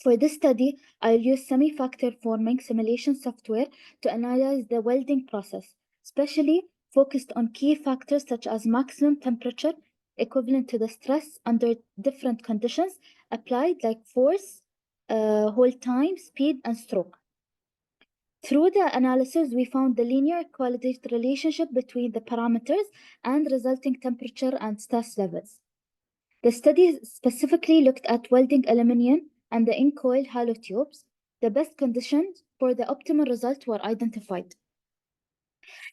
S6: For this study, I'll use semi-factor forming simulation software to analyze the welding process, especially focused on key factors such as maximum temperature equivalent to the stress under different conditions applied, like force, hold time, speed, and stroke. Through the analysis, we found the linear correlated relationship between the parameters and resulting temperature and stress levels. The study specifically looked at welding aluminum and the in-coil hollow tubes. The best conditions for the optimal result were identified.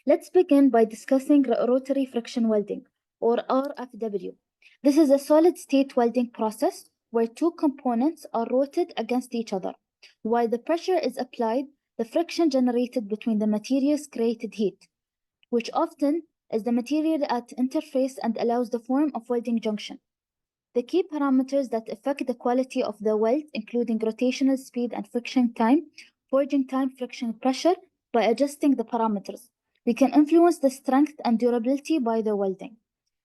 S6: Let's begin by discussing rotary friction welding, or RFW. This is a solid-state welding process where two components are rotated against each other. While the pressure is applied, the friction generated between the materials created heat, which often is the material at interface and allows the form of welding junction. The key parameters that affect the quality of the weld, including rotational speed and friction time, forging time, friction pressure. By adjusting the parameters, we can influence the strength and durability by the welding.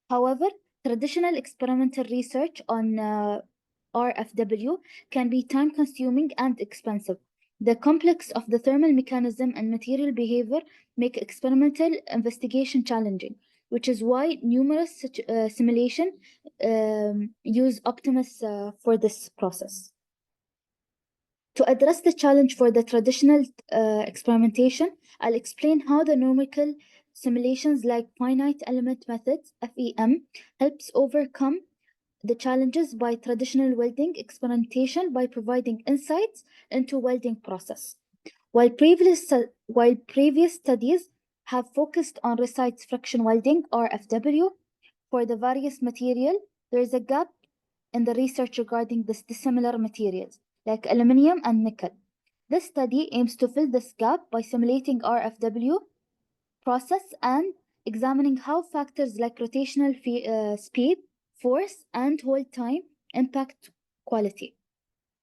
S6: However, traditional experimental research on RFW can be time-consuming and expensive. The complex of the thermal mechanism and material behavior make experimental investigation challenging, which is why numerous simulation use Optimus for this process. To address the challenge for the traditional experimentation, I'll explain how the numerical simulations like finite element methods, FEM, helps overcome the challenges by traditional welding experimentation by providing insights into welding process. While previous studies have focused on resides friction welding, RFW, for the various material, there is a gap in the research regarding this dissimilar materials, like aluminum and nickel. This study aims to fill this gap by simulating RFW process and examining how factors like rotational speed, force, and hold time impact quality.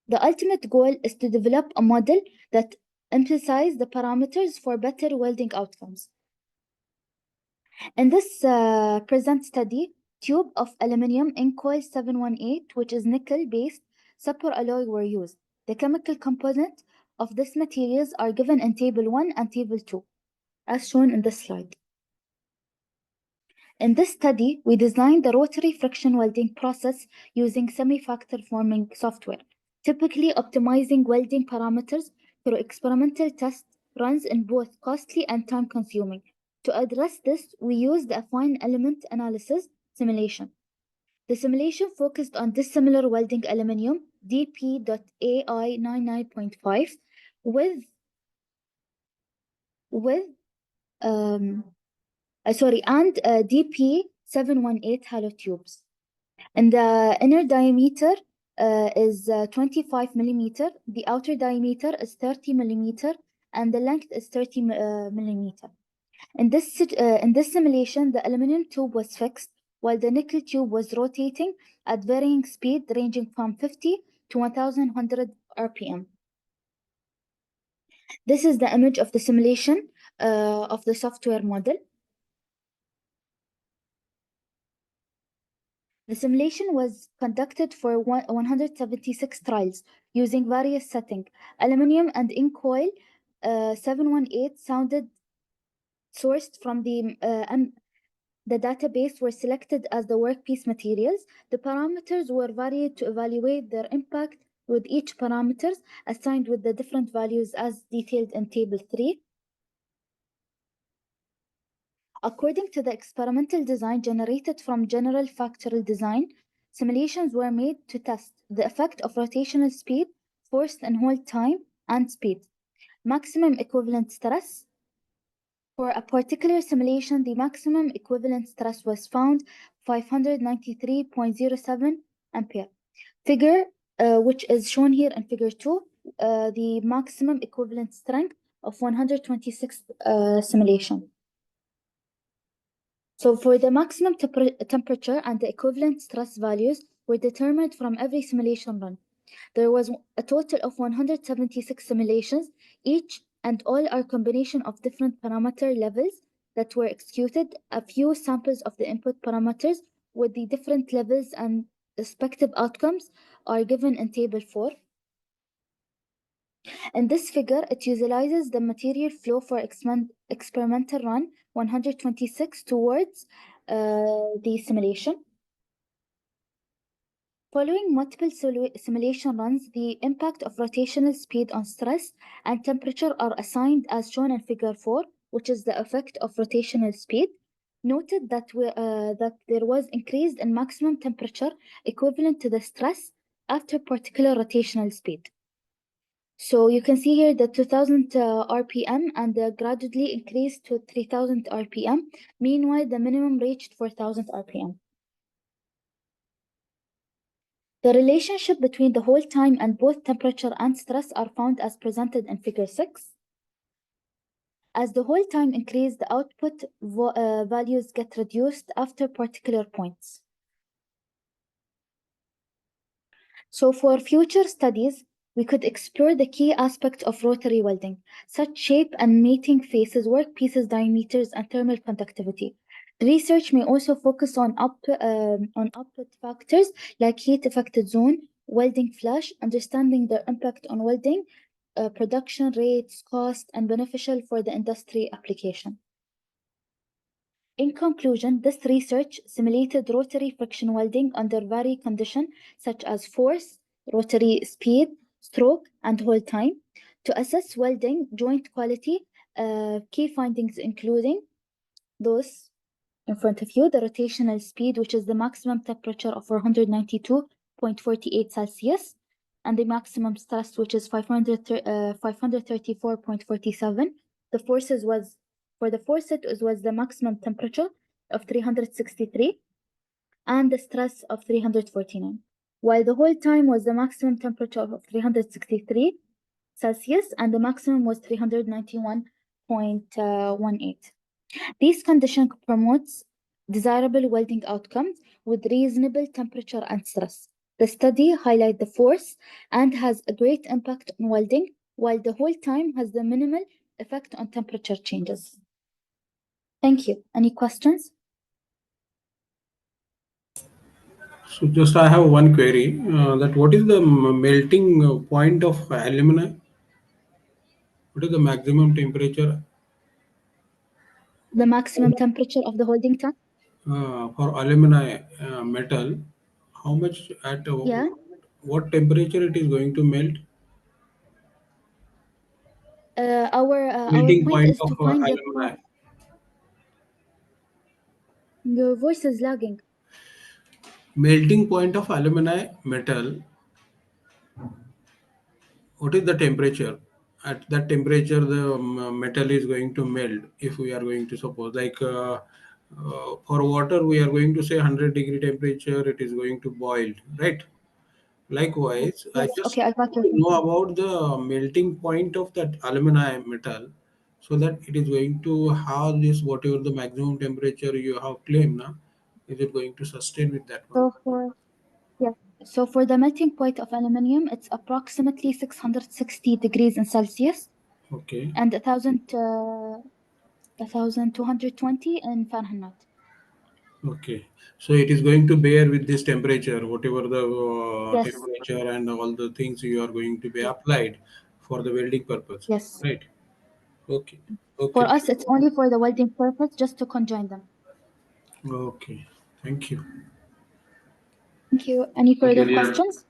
S6: The ultimate goal is to develop a model that emphasizes the parameters for better welding outcomes. In this present study, tube of aluminum in coil 718, which is nickel-based superalloy, were used. The chemical component of these materials are given in Table 1 and Table 2, as shown in this slide. In this study, we designed the rotary friction welding process using semi-factor forming software, typically optimizing welding parameters through experimental test runs in both costly and time-consuming. To address this, we used a fine element analysis simulation. The simulation focused on dissimilar welding aluminum DP.AI99.5 with DP718 hollow tubes. And the inner diameter is 25 millimeter, the outer diameter is 30 millimeter, and the length is 30 millimeter. In this simulation, the aluminum tube was fixed, while the nickel tube was rotating at varying speed ranging from 50 to 1100 RPM. This is the image of the simulation of the software model. The simulation was conducted for 176 trials using various settings. Aluminum and in coil 718 sounded sourced from the database were selected as the workpiece materials. The parameters were varied to evaluate their impact, with each parameters assigned with the different values as detailed in Table 3. According to the experimental design generated from general factorial design, simulations were made to test the effect of rotational speed, force and hold time, and speed. Maximum equivalent stress. For a particular simulation, the maximum equivalent stress was found 593.07 ampere. Figure, which is shown here in Figure 2, the maximum equivalent strength of 126 simulation. So for the maximum temperature and the equivalent stress values were determined from every simulation run. There was a total of 176 simulations, each and all are combination of different parameter levels that were executed. A few samples of the input parameters with the different levels and respective outcomes are given in table 4. In this figure, it utilizes the material flow for experimental run 126 towards the simulation. Following multiple simulation runs, the impact of rotational speed on stress and temperature are assigned as shown in figure 4, which is the effect of rotational speed. Noted that there was increased in maximum temperature equivalent to the stress after particular rotational speed. So you can see here the 2000 RPM and gradually increased to 3000 RPM. Meanwhile, the minimum reached 4000 RPM. The relationship between the hold time and both temperature and stress are found as presented in figure 6. As the hold time increased, the output values get reduced after particular points. So for future studies, we could explore the key aspects of rotary welding, such shape and mating faces, workpieces diameters, and thermal conductivity. The research may also focus on output factors like heat affected zone, welding flash, understanding their impact on welding, production rates, cost, and beneficial for the industry application. In conclusion, this research simulated rotary friction welding under varied conditions such as force, rotary speed, stroke, and hold time to assess welding joint quality. Key findings including those in front of you, the rotational speed, which is the maximum temperature of 492.48 Celsius, and the maximum stress, which is 534.47. The forces was, for the forced, it was the maximum temperature of 363 and the stress of 349, while the whole time was the maximum temperature of 363 Celsius and the maximum was 391.18. These conditions promotes desirable welding outcomes with reasonable temperature and stress. The study highlights the force and has a great impact on welding, while the whole time has the minimal effect on temperature changes. Thank you. Any questions?
S2: So just I have one query that what is the melting point of alumina? What is the maximum temperature
S6: The maximum temperature of the holding tank?
S2: for alumina metal? How much at
S6: Yeah.
S2: what temperature it is going to melt?
S6: Our
S2: Melting
S6: point
S2: point
S6: is
S2: of
S6: to find the point.
S2: alumina.
S6: Your voice is lagging.
S2: Melting point of alumina metal. What is the temperature? At that temperature, the metal is going to melt. If we are going to suppose, like for water, we are going to say 100-degree temperature, it is going to boil, right? Likewise, I
S6: Yes.
S2: just
S6: Okay, I got your
S2: want to know
S6: question.
S2: about the melting point of that alumina metal, so that it is going to have this whatever the maximum temperature you have claimed, na, is it going to sustain with that one?
S6: So for Yes. So for the melting point of aluminium, it's approximately 660 degrees in Celsius
S2: Okay.
S6: and 1,220 in Fahrenheit.
S2: Okay, so it is going to bear with this temperature, whatever the
S6: Yes.
S2: temperature and all the things you are going to be
S6: Yes.
S2: applied for the welding purpose,
S6: Yes.
S2: right? Okay,
S6: For
S2: okay,
S6: us, it's only for the welding purpose, just to conjoin them.
S2: okay. Thank you.
S6: Thank you. Any
S1: Thank you,
S6: further
S1: dear.
S6: questions?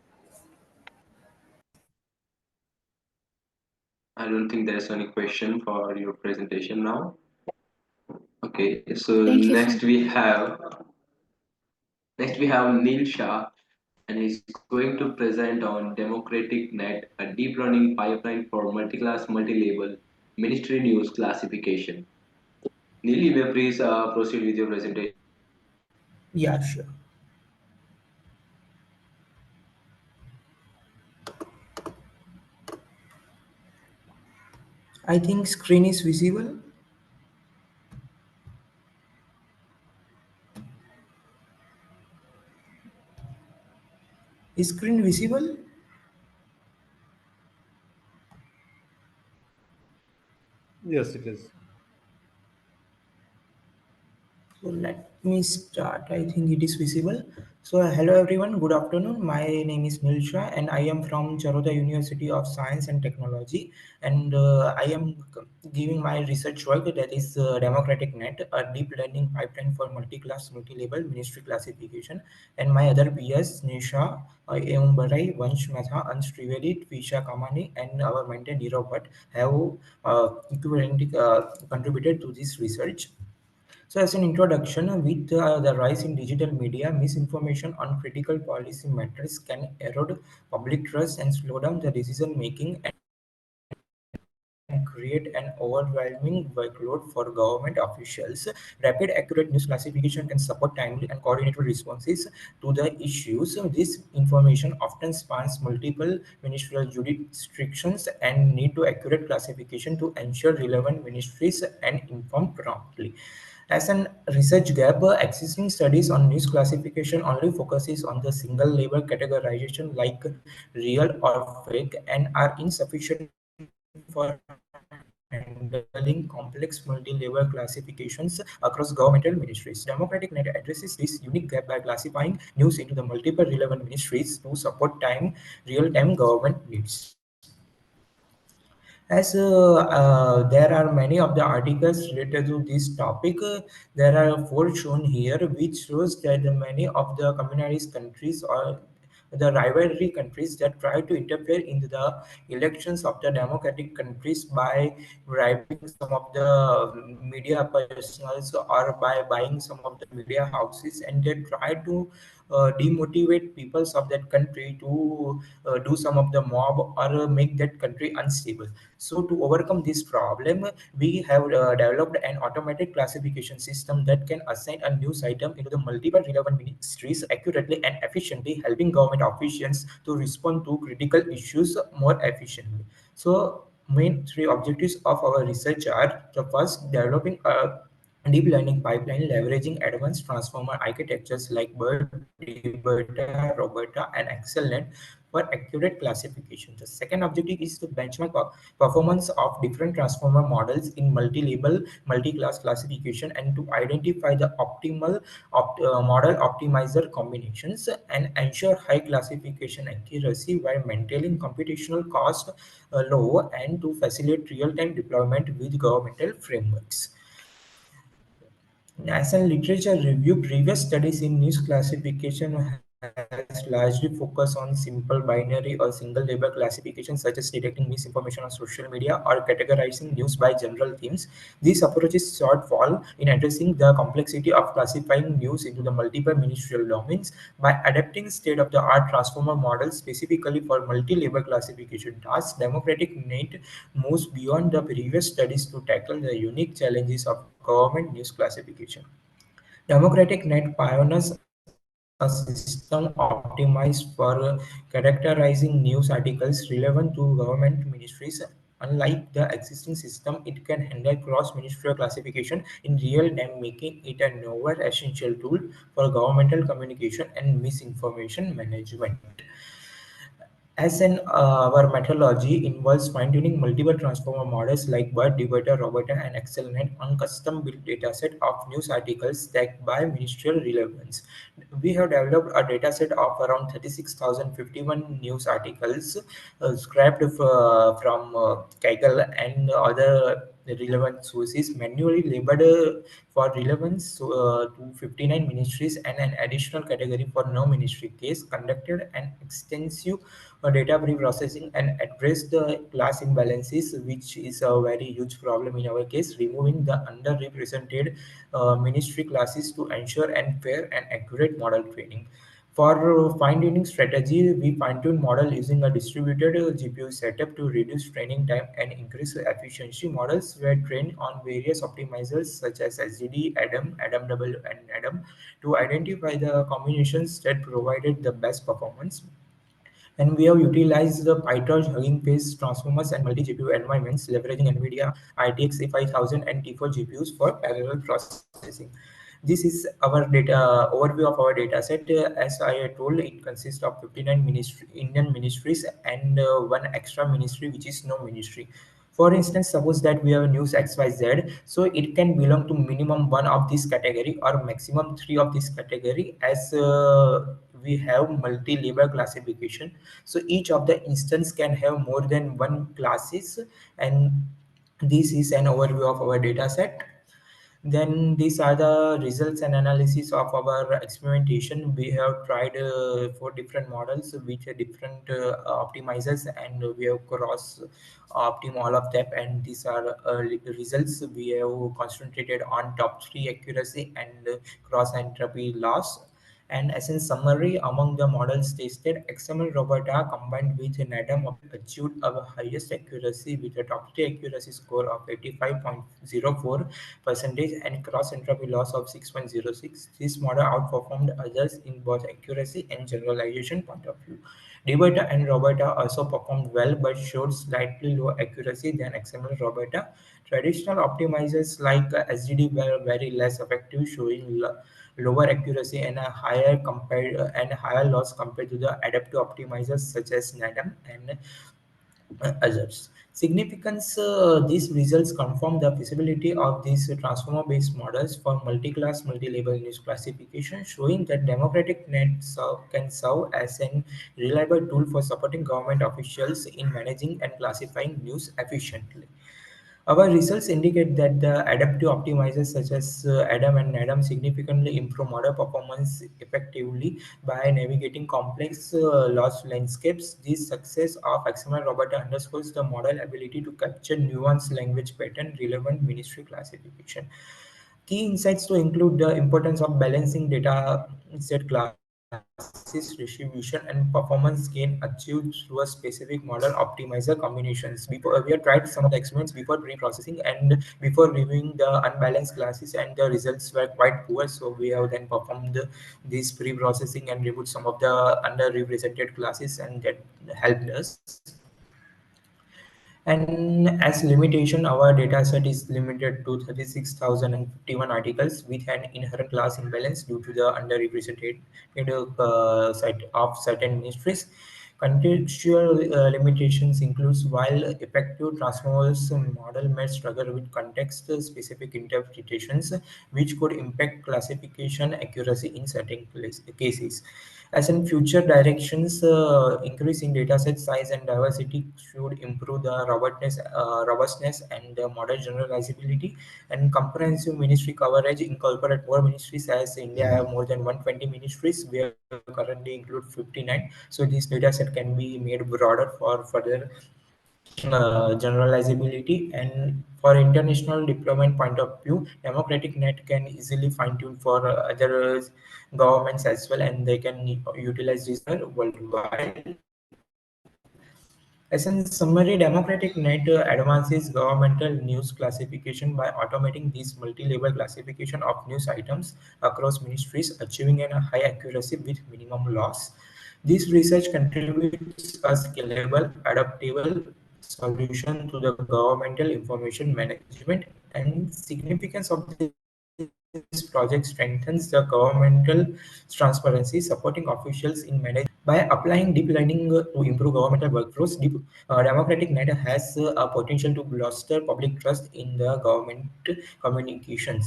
S1: I don't think there's any question for your presentation now. Okay, so
S6: Thank you so much.
S1: next we have Neil Shah, and he's going to present on Democratic Net, a deep learning pipeline for multi-class, multi-label ministry news classification. Neil, you may please proceed with your presentation.
S3: Yeah, sure. I think screen is visible. Is screen visible?
S4: Yes, it is.
S7: So let me start. I think it is visible. So hello everyone. Good afternoon. My name is Milsha, and I am from Charoda University of Science and Technology. And I am giving my research work, that is Democratic Net, a deep learning pipeline for multi-class, multi-level ministry classification. And my other peers, Nisha, Eumbarai, Vansh Metha, Ansh Trivedi, Tvisha Kamani, and our mentor Nirav Bhatt have equivalently contributed to this research. So, as an introduction, with the rise in digital media, misinformation on critical policy matters can erode public trust and slow down the decision making and create an overwhelming workload for government officials. Rapid, accurate news classification can support timely and coordinated responses to the issues. This information often spans multiple ministerial jurisdictions and need to accurate classification to ensure relevant ministries and inform promptly. As an research gap, existing studies on news classification only focuses on the single label categorization like real or fake and are insufficient for handling complex multi-level classifications across governmental ministries. Democratic Net addresses this unique gap by classifying news into the multiple relevant ministries to support real-time government needs. As there are many of the articles related to this topic, there are four shown here, which shows that many of the communist countries or the rivalry countries that try to interfere in the elections of the democratic countries by bribing some of the media personals or by buying some of the media houses, and they try to demotivate peoples of that country to do some of the mob or make that country unstable. So to overcome this problem, we have developed an automated classification system that can assign a news item into the multiple relevant ministries accurately and efficiently, helping government officials to respond to critical issues more efficiently. So main three objectives of our research are: the first, developing a deep learning pipeline leveraging advanced transformer architectures like BERT, DBERTA, Roberta, and AxelNet for accurate classification. The second objective is to benchmark performance of different transformer models in multi-label, multi-class classification and to identify the optimal model optimizer combinations and ensure high classification accuracy while maintaining computational cost low and to facilitate real-time deployment with governmental frameworks. National literature review previous studies in news classification has largely focused on simple binary or single label classification, such as detecting misinformation on social media or categorizing news by general themes. These approaches short fall in addressing the complexity of classifying news into the multiple ministerial domains. By adapting state-of-the-art transformer models specifically for multi-label classification tasks, Democratic Net moves beyond the previous studies to tackle the unique challenges of government news classification. Democratic Net pioneers a system optimized for characterizing news articles relevant to government ministries. Unlike the existing system, it can handle cross-ministerial classification in real time, making it a novel essential tool for governmental communication and misinformation management. As an our methodology involves fine-tuning multiple transformer models like BERT, DBERTA, Roberta, and AxelNet on custom-built dataset of news articles tagged by ministerial relevance. We have developed a dataset of around 36,051 news articles scrapped from Kaggle and other relevant sources, manually labeled for relevance to 59 ministries and an additional category for no ministry case, conducted an extensive data pre-processing and addressed the class imbalances, which is a very huge problem in our case, removing the underrepresented ministry classes to ensure and fair and accurate model training. For fine-tuning strategy, we fine-tune model using a distributed GPU setup to reduce training time and increase efficiency. Models were trained on various optimizers such as SGD, ADAM, ADAMW, and ADAM to identify the combinations that provided the best performance. And we have utilized the PyTorch, Hugging Face, Transformers, and multi-GPU environments, leveraging NVIDIA RTX A5000 and T4 GPUs for parallel processing. This is our data overview of our data set. As I told, it consists of 59 Indian ministries and one extra ministry, which is no ministry. For instance, suppose that we have news XYZ, so it can belong to minimum one of this category or maximum three of this category, as we have multi-label classification. So each of the instance can have more than one classes, and this is an overview of our data set. Then these are the results and analysis of our experimentation. We have tried four different models with different optimizers, and we have cross optim all of them. And these are results. We have concentrated on top three accuracy and cross entropy loss. And as in summary, among the models tested, XML Roberta combined with NADAM achieved our highest accuracy with a top 3 accuracy score of 85.04 percentage and cross entropy loss of 6.06. This model outperformed others in both accuracy and generalization point of view. Roberta and Roberta also performed well but showed slightly lower accuracy than XML Roberta. Traditional optimizers like SGD were very less effective, showing lower accuracy and a higher loss compared to the adaptive optimizers such as NADAM and others. Significance, these results confirm the feasibility of these transformer-based models for multi-class, multi-label news classification, showing that democratic can serve as a reliable tool for supporting government officials in managing and classifying news efficiently. Our results indicate that the adaptive optimizers such as Adam and Adam significantly improve model performance effectively by navigating complex loss landscapes. This success of XML Robot underscores the model ability to capture nuanced language pattern relevant ministry classification. Key insights to include the importance of balancing data set classes, distribution, and performance gain achieved through a specific model optimizer combinations. Before we have tried some of the experiments before pre-processing and before reviewing the unbalanced classes, and the results were quite poor. So we have then performed this pre-processing and removed some of the underrepresented classes, and that helped us. And as limitation, our data set is limited to 36,051 articles with an inherent class imbalance due to the underrepresented set of certain ministries. Contextual limitations includes while effective transformers model may struggle with context-specific interpretations, which could impact classification accuracy in certain cases. As in future directions, increasing dataset size and diversity should improve the robustness and the model generalizability, and comprehensive ministry coverage incorporate more ministries, as India have more than 120 ministries. We have currently include 59. So this dataset can be made broader for further generalizability. And for international deployment point of view, democratic net can easily fine tune for other governments as well, and they can utilize this worldwide. As in summary, democratic net advances governmental news classification by automating these multi-level classification of news items across ministries, achieving a high accuracy with minimum loss. This research contributes a scalable, adaptable solution to the governmental information management, and significance of this project strengthens the governmental transparency, supporting officials in managing by applying deep learning to improve governmental workflows. Democratic Net has a potential to bolster public trust in the government communications.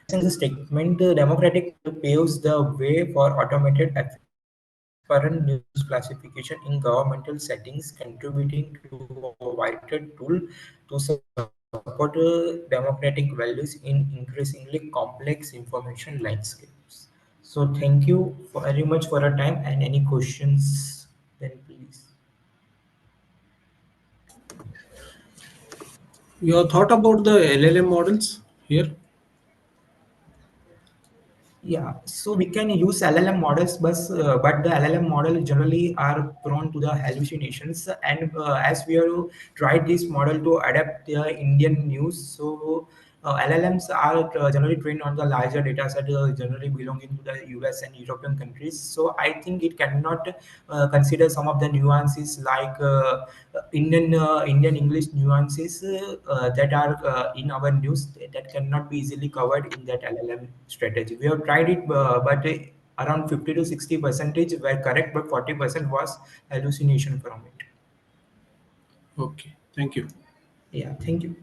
S7: As in the statement, Democratic paves the way for automated efficient news classification in governmental settings, contributing to a vital tool to support democratic values in increasingly complex information landscapes. So thank you very much for your time, and any questions, then please.
S2: Your thought about the LLM models here?
S7: Yeah, so we can use LLM models, but the LLM model generally are prone to the hallucinations. And as we have tried this model to adapt the Indian news, so LLMs are generally trained on the larger data set, generally belonging to the US and European countries. So I think it cannot consider some of the nuances like Indian English nuances that are in our news that cannot be easily covered in that LLM strategy. We have tried it, but around 50 to 60 percentage were correct, but 40% was hallucination from it.
S2: Okay, thank you.
S7: Yeah, thank you.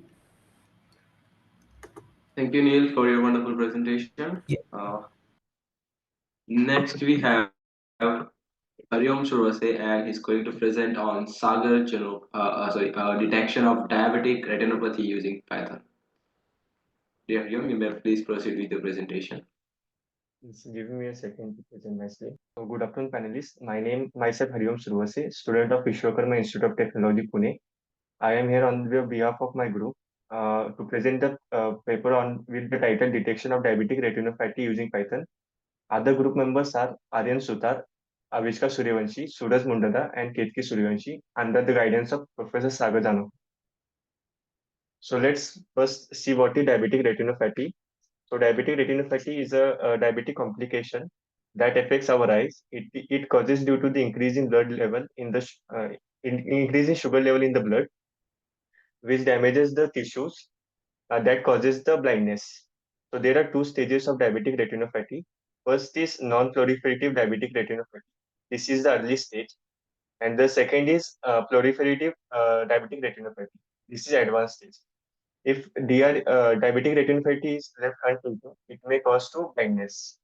S1: Thank you, Neil, for your wonderful presentation.
S7: Yeah.
S1: Next, we have Hariom Survase, and he's going to present on detection of diabetic retinopathy using Python. Dear Hariom, you may please proceed with the presentation.
S8: It's giving me a second to present myself. So, good afternoon, panelists. Myself, Hariom Survase, student of Vishwakarma Institute of Technology, Pune. I am here on the behalf of my group to present the paper on with the title Detection of Diabetic Retinopathy using Python. Other group members are Aryan Sutar, Avishka Suryavanshi, Suraj Mundada, and Ketki Suryavanshi under the guidance of Professor Sagar Jano. So let's first see what is diabetic retinopathy. So diabetic retinopathy is a diabetic complication that affects our eyes. It causes due to the increase in blood level in the increase in sugar level in the blood, which damages the tissues that causes the blindness. So there are two stages of diabetic retinopathy. First is non-proliferative diabetic retinopathy. This is the early stage, and the second is proliferative diabetic retinopathy. This is advanced stage. If diabetic retinopathy is left untreated, it may cause to blindness.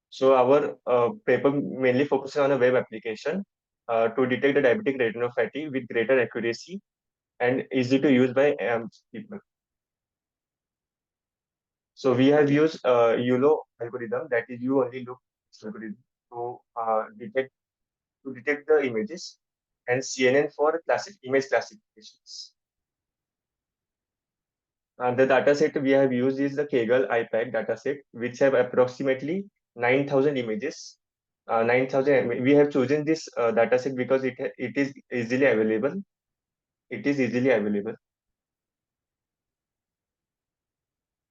S8: So our paper mainly focuses on a web application to detect the diabetic retinopathy with greater accuracy and easy to use by people. So we have used ULO algorithm, that is you only look algorithm, to detect the images, and CNN for image classifications. The dataset we have used is the Kaggle IPAC dataset, which have approximately 9,000 images. 9,000. We have chosen this dataset because it is easily available. It is easily available.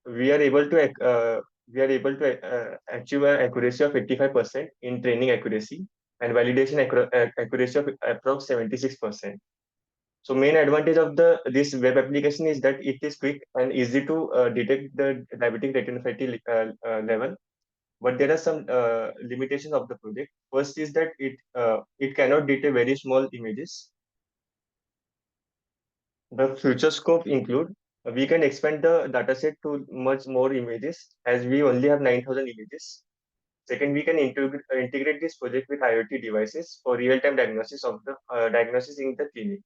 S8: We are able to achieve an accuracy of 85% in training accuracy and validation accuracy of approx 76%. So main advantage of this web application is that it is quick and easy to detect the diabetic retinopathy level. But there are some limitations of the project. First is that it cannot detect very small images. The future scope include we can expand the dataset to much more images as we only have 9,000 images. Second, we can integrate this project with IoT devices for real-time diagnosis of the diagnosis in the clinic.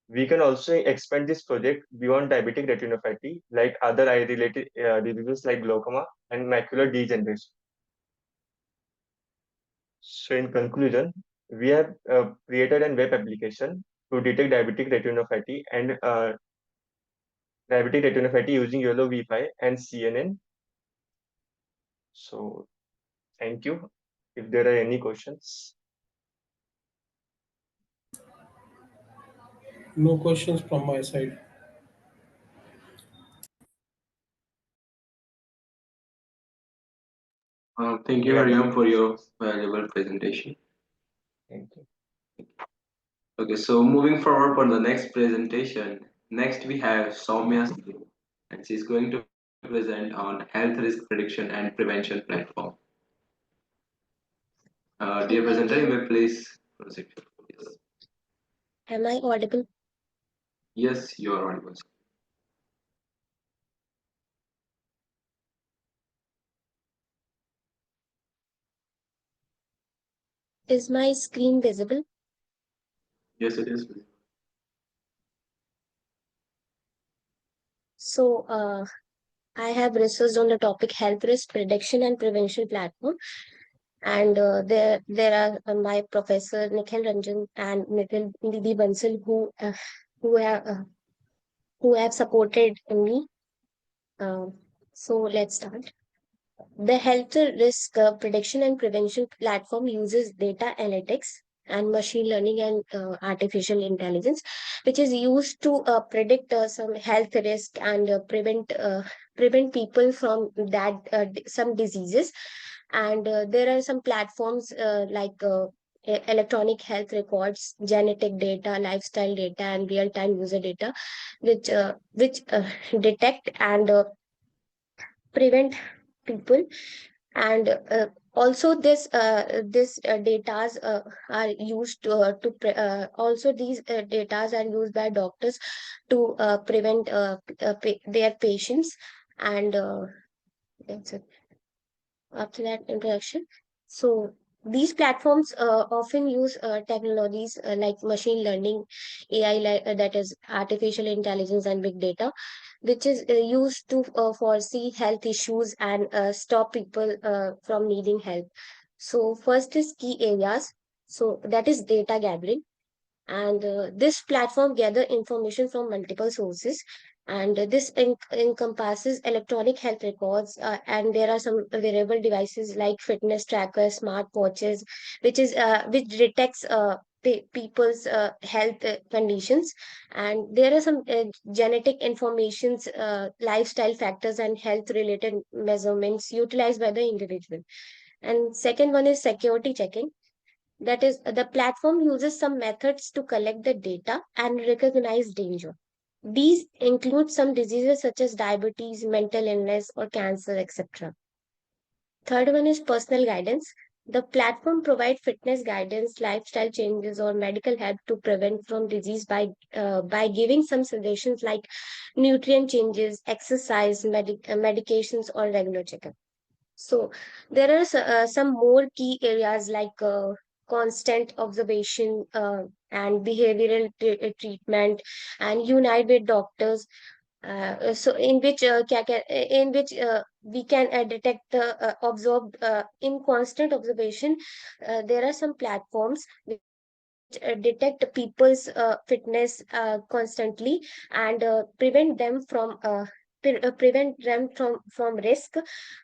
S8: We can also expand this project beyond diabetic retinopathy, like other eye-related diseases like glaucoma and macular degeneration. So, in conclusion, we have created a web application to detect diabetic retinopathy using YOLO V5 and CNN. So, thank you. If there are any questions.
S2: No questions from my side.
S1: Thank you, Hariom, for your valuable presentation.
S8: Thank you.
S1: Okay, so moving forward for the next presentation, next we have Soumya Sidhu, and she's going to present on health risk prediction and prevention platform. Dear presenter, you may please proceed. Yes,
S9: Am I audible?
S1: yes, you are audible.
S9: Is my screen visible?
S1: Yes, it is.
S9: So, I have researched on the topic health risk prediction and prevention platform, and there are my professor Nikhil Ranjan and Nitin Nidhi Bansal who have uh, who have supported me. So let's start. The health risk prediction and prevention platform uses data analytics and machine learning and artificial intelligence, which is used to predict some health risk and prevent people from some diseases. And there are some platforms like electronic health records, genetic data, lifestyle data, and real-time user data, which detect and prevent people and Also, this datas are used also these datas are used by doctors to prevent their patients, and that's it. After that introduction, so these platforms often use technologies like machine learning, AI, that is artificial intelligence, and big data, which is used to foresee health issues and stop people from needing help. So first is key areas. So that is data gathering, and this platform gather information from multiple sources, and this encompasses electronic health records, and there are some wearable devices like fitness trackers, smart watches, which detects people's health conditions, and there are some genetic informations, lifestyle factors, and health related measurements utilized by the individual. And second one is security checking. That is, the platform uses some methods to collect the data and recognize danger. These include some diseases such as diabetes, mental illness, or cancer, etc. Third one is personal guidance. The platform provides fitness guidance, lifestyle changes, or medical help to prevent from disease by giving some suggestions like nutrient changes, exercise, medications, or regular checkup. So there are some more key areas like constant observation and behavioral treatment, and unite with doctors. So in which we can detect the observed in constant observation. There are some platforms which detect people's fitness constantly, and prevent them from risk.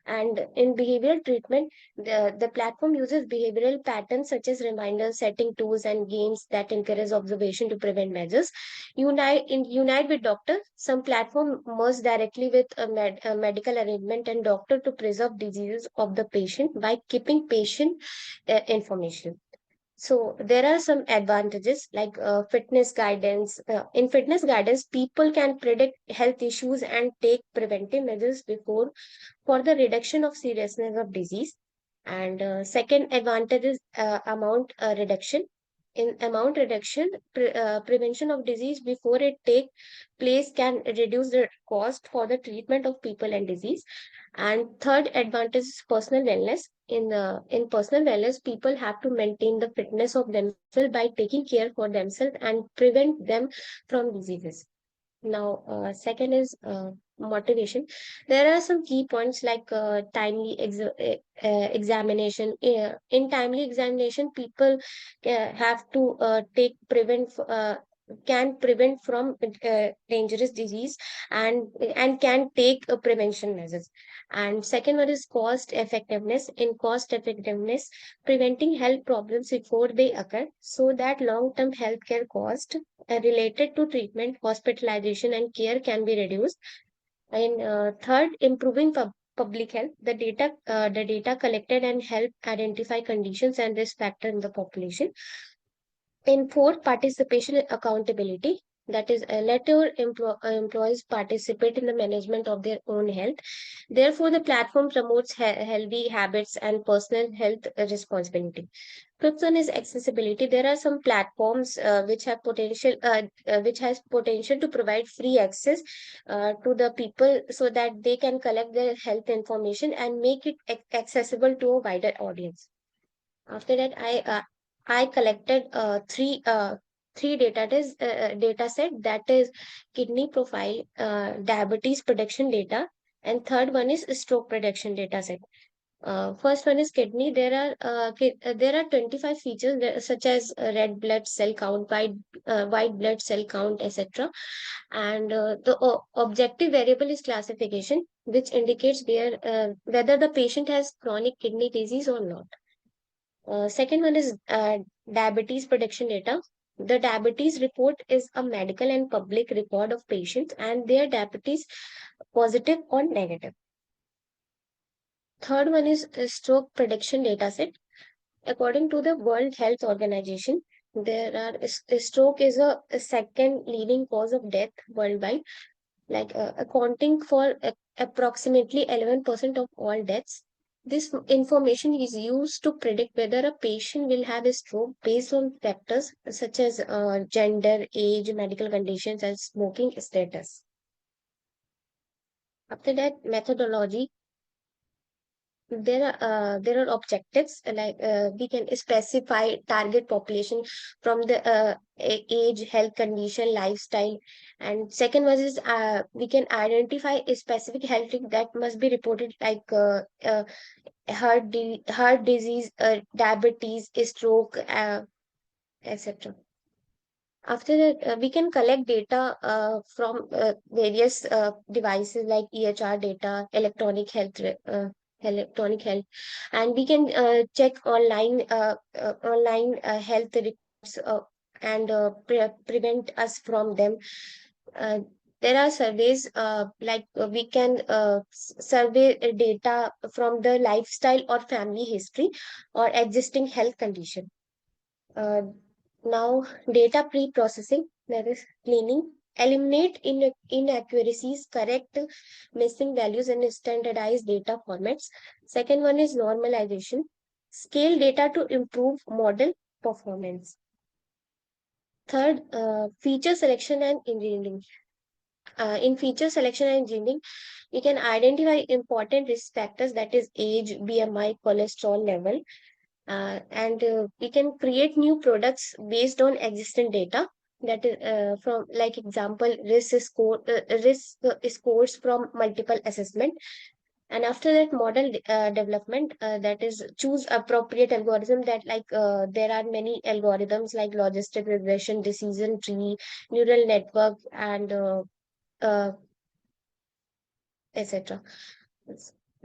S9: And in behavioral treatment, the platform uses behavioral patterns such as reminders, setting tools, and games that encourage observation to prevent measures. Unite with doctor. Some platform merge directly with a medical arrangement and doctor to preserve diseases of the patient by keeping patient information. So there are some advantages like fitness guidance. In fitness guidance, people can predict health issues and take preventive measures before for the reduction of seriousness of disease. And second advantage is amount reduction. In amount reduction, prevention of disease before it take place can reduce the cost for the treatment of people and disease. And third advantage is personal wellness. In personal wellness, people have to maintain the fitness of themselves by taking care for themselves and prevent them from diseases. Now, second is motivation. There are some key points like timely examination. In timely examination, people have to can prevent from dangerous disease, and can take prevention measures. And second one is cost effectiveness. In cost effectiveness, preventing health problems before they occur, so that long-term healthcare cost related to treatment, hospitalization, and care can be reduced. And third, improving public health. The data collected and help identify conditions and risk factor in the population. In fourth, participation and accountability. That is, let your employees participate in the management of their own health. Therefore, the platform promotes healthy habits and personal health responsibility. Fifth one is accessibility. There are some platforms which has potential to provide free access to the people so that they can collect their health information and make it accessible to a wider audience. After that, I collected three data set, that is kidney profile, diabetes prediction data, and third one is stroke prediction data set. First one is kidney. There are 25 features such as red blood cell count, white blood cell count, etc. And the objective variable is classification, which indicates whether the patient has chronic kidney disease or not. Second one is diabetes prediction data. The diabetes report is a medical and public record of patients and their diabetes, positive or negative. Third one is a stroke prediction data set. According to the World Health Organization, stroke is a second leading cause of death worldwide, like accounting for approximately 11% of all deaths. This information is used to predict whether a patient will have a stroke based on factors such as gender, age, medical conditions, and smoking status. After that, methodology. There are objectives like we can specify target population from the age, health condition, lifestyle, and second one is we can identify a specific health risk that must be reported like heart disease, diabetes, stroke, etc. After that, we can collect data from various devices like EHR data, electronic health, and we can check online health records and prevent us from them. Uh, there are surveys we can survey data from the lifestyle or family history or existing health condition. Uh, Now, data pre-processing, that is cleaning, eliminate inaccuracies, correct missing values, and standardize data formats. Second one is normalization, scale data to improve model performance. Third, feature selection and engineering. In feature selection and engineering, we can identify important risk factors, that is age, BMI, cholesterol level, and we can create new products based on existing data, that is from like example risk scores from multiple assessment. And after that, model development, that is choose appropriate algorithm, that like there are many algorithms like logistic regression, decision tree, neural network, and uh, etc.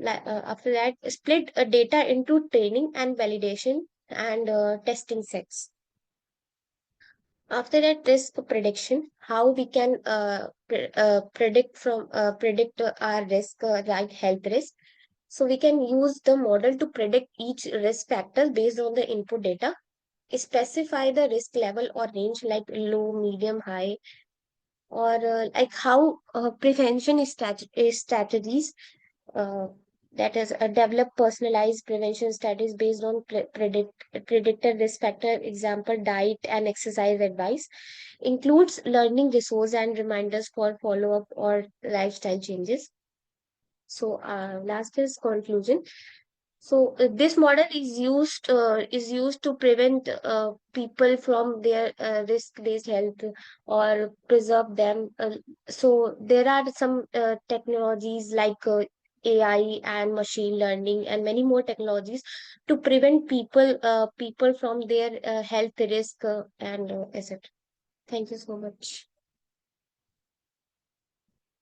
S9: After that, split data into training and validation and testing sets. After that, risk prediction, how we can predict our risk, like health risk. So we can use the model to predict each risk factor based on the input data, specify the risk level or range like low, medium, high, or like how prevention strategies, uh, that is develop personalized prevention studies based on predicted risk factor, example diet and exercise advice, includes learning resource and reminders for follow-up or lifestyle changes. So last is conclusion. So this model is used to prevent people from their risk-based health or preserve them. So there are some technologies like AI and machine learning and many more technologies to prevent people from their health risk and etc. Thank you so much.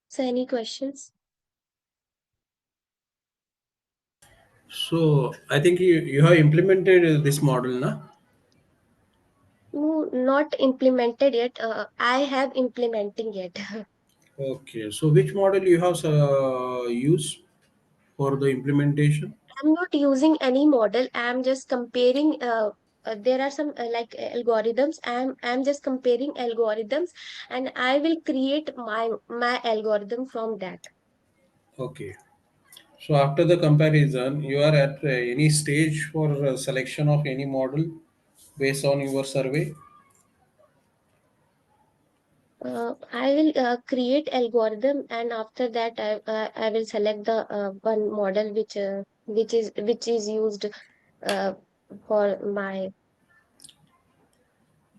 S9: So any questions?
S2: So I think you have implemented this model, na?
S9: No, not implemented yet. I have implementing yet.
S2: Okay. So which model you have used for the implementation?
S9: I'm not using any model. I'm just comparing. There are some algorithms. I'm just comparing algorithms, and I will create my algorithm from that.
S2: Okay. So after the comparison, you are at any stage for selection of any model based on your survey?
S9: I will create algorithm, and after that, I will select the one model which is used uh, for my.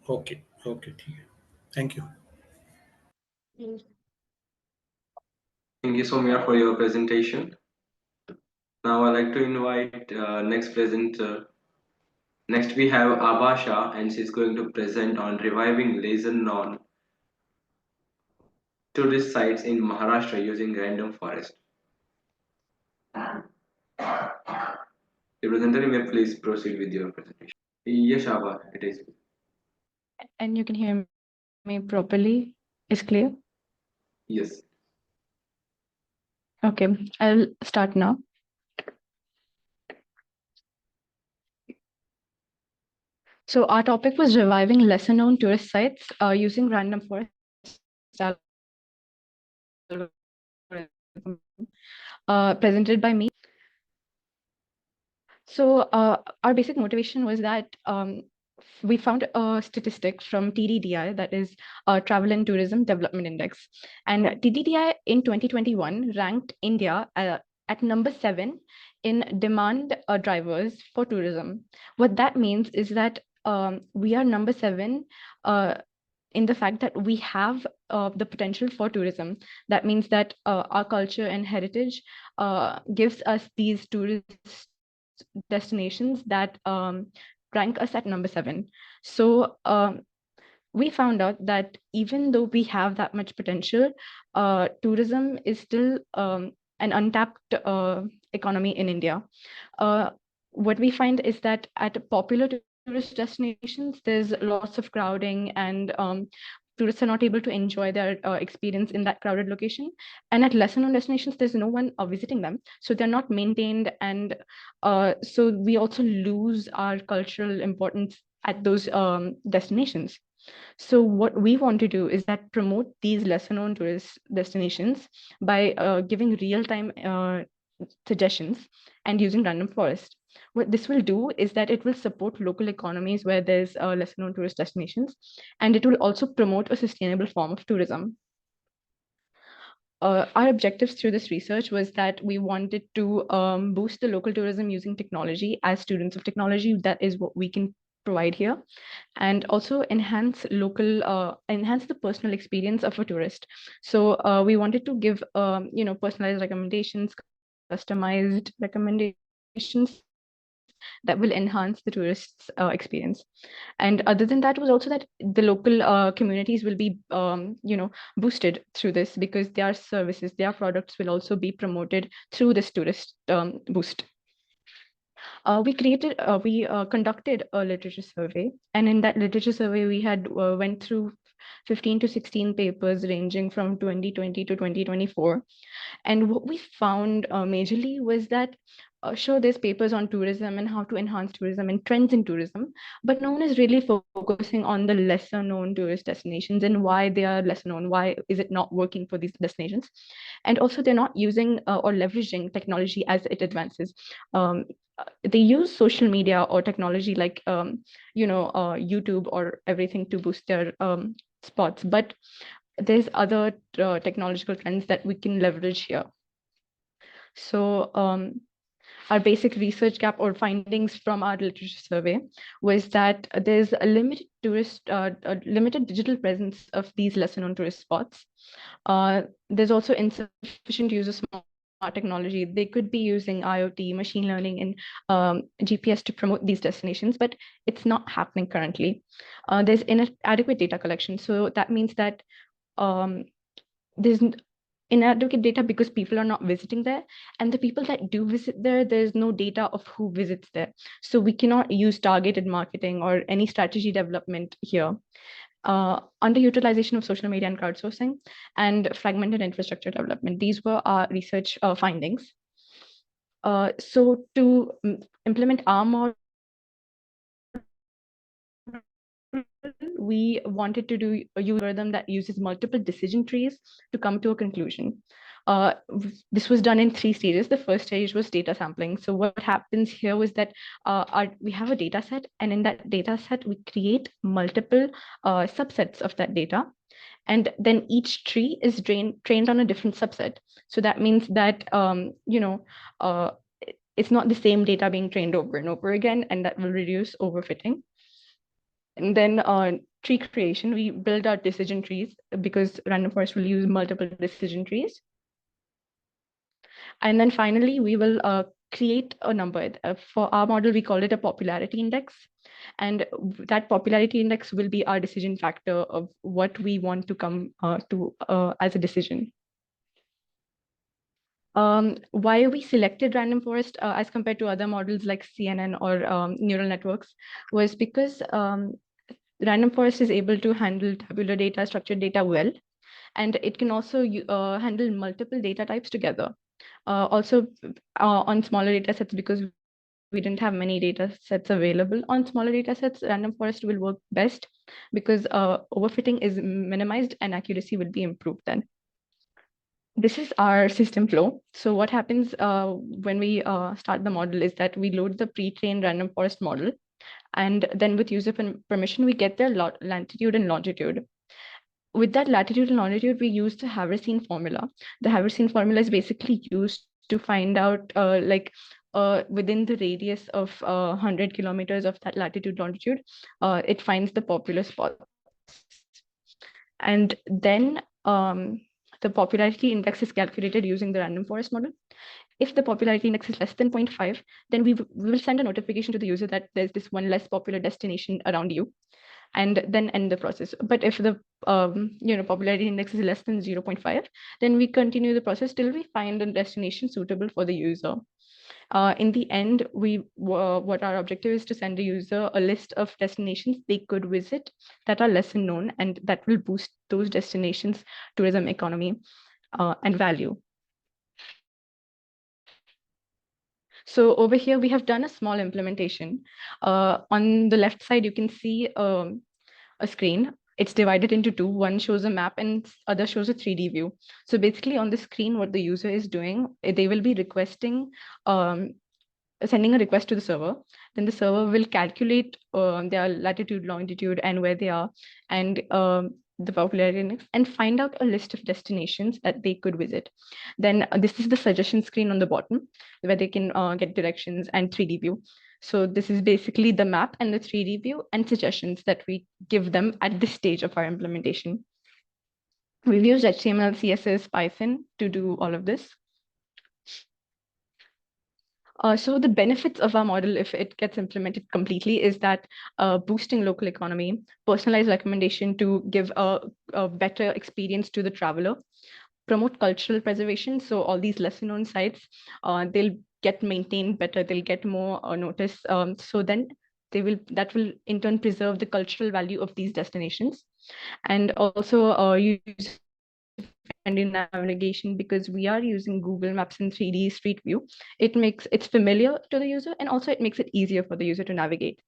S2: Okay. Okay. ठीक है. Thank you.
S1: Thank you, Soumya, for your presentation. Now I'd like to invite next presenter. Next we have Abasha, and she's going to present on reviving lesser known tourist sites in Maharashtra using random forest. The presenter, you may please proceed with your presentation. Yes, Abha, it is.
S10: And you can hear me properly. Is clear?
S1: Yes.
S10: Okay, I'll start now. So our topic was reviving lesser known tourist sites using random forest algorithm, presented by me. So our basic motivation was that we found a statistic from TDDI, that is Travel and Tourism Development Index. And TDDI in 2021 ranked India at number 7 in demand drivers for tourism. What that means is that we are number 7 in the fact that we have the potential for tourism. That means that our culture and heritage gives us these tourist destinations that rank us at number 7. So we found out that even though we have that much potential, tourism is still an untapped economy in India. What we find is that at popular tourist destinations, there's lots of crowding, and tourists are not able to enjoy their experience in that crowded location. And at lesser known destinations, there's no one visiting them, so they're not maintained, and so we also lose our cultural importance at those destinations. So what we want to do is that promote these lesser known tourist destinations by giving real-time suggestions and using random forest. What this will do is that it will support local economies where there's lesser known tourist destinations, and it will also promote a sustainable form of tourism. Our objectives through this research was that we wanted to boost the local tourism using technology. As students of technology, that is what we can provide here, and also enhance enhance the personal experience of a tourist. So we wanted to give personalized recommendations, customized recommendations that will enhance the tourist's experience. And other than that was also that the local communities will be boosted through this, because their services, their products will also be promoted through this tourist boost. We conducted a literature survey, and in that literature survey, we had went through 15 to 16 papers ranging from 2020 to 2024. And what we found majorly was that sure, there's papers on tourism and how to enhance tourism and trends in tourism, but no one is really focusing on the lesser known tourist destinations and why they are lesser known. Why is it not working for these destinations? And also, they're not using or leveraging technology as it advances. They use social media or technology like YouTube or everything to boost their spots, but there's other technological trends that we can leverage here. So our basic research gap or findings from our literature survey was that there's a limited limited digital presence of these lesser known tourist spots. There's also insufficient use of smart technology. They could be using IoT, machine learning, and GPS to promote these destinations, but it's not happening currently. There's inadequate data collection. So that means that there's inadequate data because people are not visiting there, and the people that do visit there, there's no data of who visits there. So we cannot use targeted marketing or any strategy development here. Underutilization of social media and crowdsourcing, and fragmented infrastructure development. These were our research findings. So to implement our model, we wanted to use an algorithm that uses multiple decision trees to come to a conclusion. This was done in 3 stages. The first stage was data sampling. So what happens here was that we have a data set, and in that data set, we create multiple subsets of that data. And then each tree is trained on a different subset. So that means that, it's not the same data being trained over and over again, and that will reduce overfitting. And then tree creation, we build our decision trees because random forest will use multiple decision trees. And then finally, we will create a number. For our model, we call it a popularity index. And that popularity index will be our decision factor of what we want to come to as a decision. Why we selected random forest as compared to other models like CNN or neural networks was because random forest is able to handle tabular data, structured data well, and it can also handle multiple data types together. Also on smaller data sets, because we didn't have many data sets available on smaller data sets, random forest will work best because overfitting is minimized and accuracy will be improved then. This is our system flow. So what happens when we start the model is that we load the pre-trained random forest model, and then with user permission, we get their latitude and longitude. With that latitude and longitude, we use the Haversine formula. The Haversine formula is basically used to find out within the radius of 100 kilometers of that latitude longitude, it finds the popular spots. And then the popularity index is calculated using the random forest model. If the popularity index is less than 0.5, then we will send a notification to the user that there's this one less popular destination around you, and then end the process. But if the popularity index is less than 0.5, then we continue the process till we find a destination suitable for the user. In the end, what our objective is to send the user a list of destinations they could visit that are lesser known, and that will boost those destinations tourism economy and value. So over here, we have done a small implementation. On the left side, you can see a screen. It's divided into two. One shows a map and other shows a 3D view. So basically on the screen, what the user is doing, they will be requesting, sending a request to the server. Then the server will calculate their latitude, longitude, and where they are, and the popularity index, and find out a list of destinations that they could visit. Then this is the suggestion screen on the bottom, where they can get directions and 3D view. So this is basically the map and the 3D view and suggestions that we give them at this stage of our implementation. We've used HTML, CSS, Python to do all of this. So the benefits of our model, if it gets implemented completely, is that boosting local economy, personalized recommendation to give a better experience to the traveler, promote cultural preservation. So all these lesser known sites, they'll get maintained better, they'll get more notice. So then that will in turn preserve the cultural value of these destinations. And also use friendly navigation, because we are using Google Maps in 3D Street View. It's familiar to the user, and also it makes it easier for the user to navigate.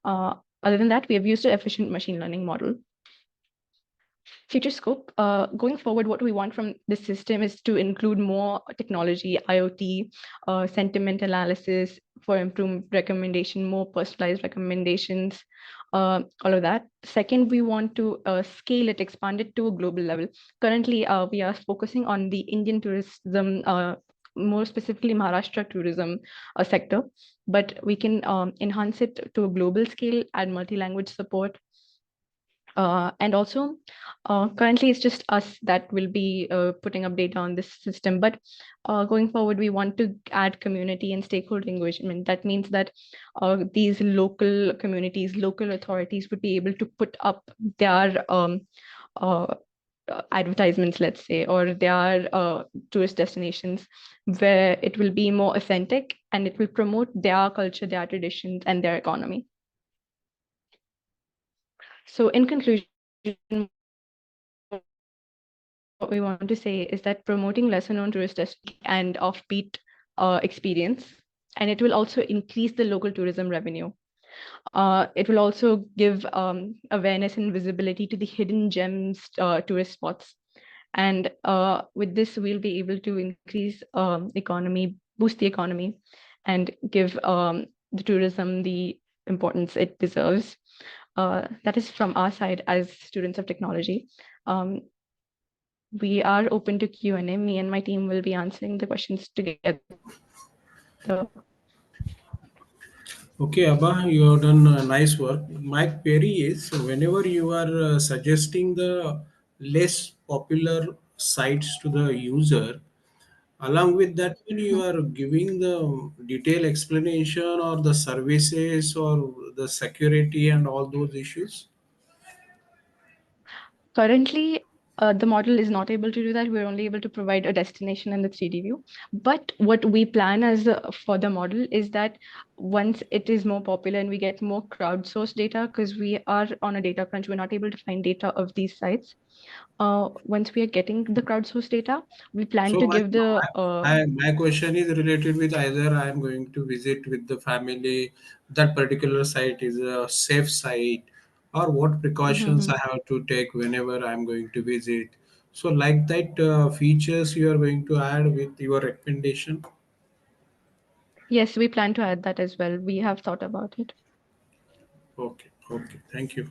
S10: Other than that, we have used an efficient machine learning model. Future scope, going forward, what we want from this system is to include more technology, IoT, sentiment analysis for improved recommendation, more personalized recommendations, all of that. Second, we want to scale it, expand it to a global level. Currently, we are focusing on the Indian tourism, more specifically Maharashtra tourism sector, but we can enhance it to a global scale, add multi-language support. And also, currently it's just us that will be putting up data on this system, but going forward, we want to add community and stakeholder engagement. That means that these local communities, local authorities would be able to put up their advertisements, let's say, or their tourist destinations, where it will be more authentic and it will promote their culture, their traditions, and their economy. So in conclusion, what we want to say is that promoting lesser known tourist destinations and offbeat experience, and it will also increase the local tourism revenue. It will also give awareness and visibility to the hidden gems tourist spots. And with this, we'll be able to increase economy, boost the economy, and give the tourism the importance it deserves. That is from our side as students of technology. We are open to Q&A. Me and my team will be answering the questions together.
S2: Okay, Abba, you have done nice work. My query is, whenever you are suggesting the less popular sites to the user, along with that, when you are giving the detailed explanation or the services or the security and all those issues?
S10: Currently, the model is not able to do that. We're only able to provide a destination and the 3D view. But what we plan as for the model is that once it is more popular and we get more crowdsourced data, because we are on a data crunch, we're not able to find data of these sites. Once we are getting the crowdsourced data, we plan
S2: So
S10: to give the
S2: my question is related with either I am going to visit with the family, that particular site is a safe site, or what precautions I have to take whenever I am going to visit. So like that features you are going to add with your recommendation.
S10: Yes, we plan to add that as well. We have thought about it.
S2: Okay, okay, thank you.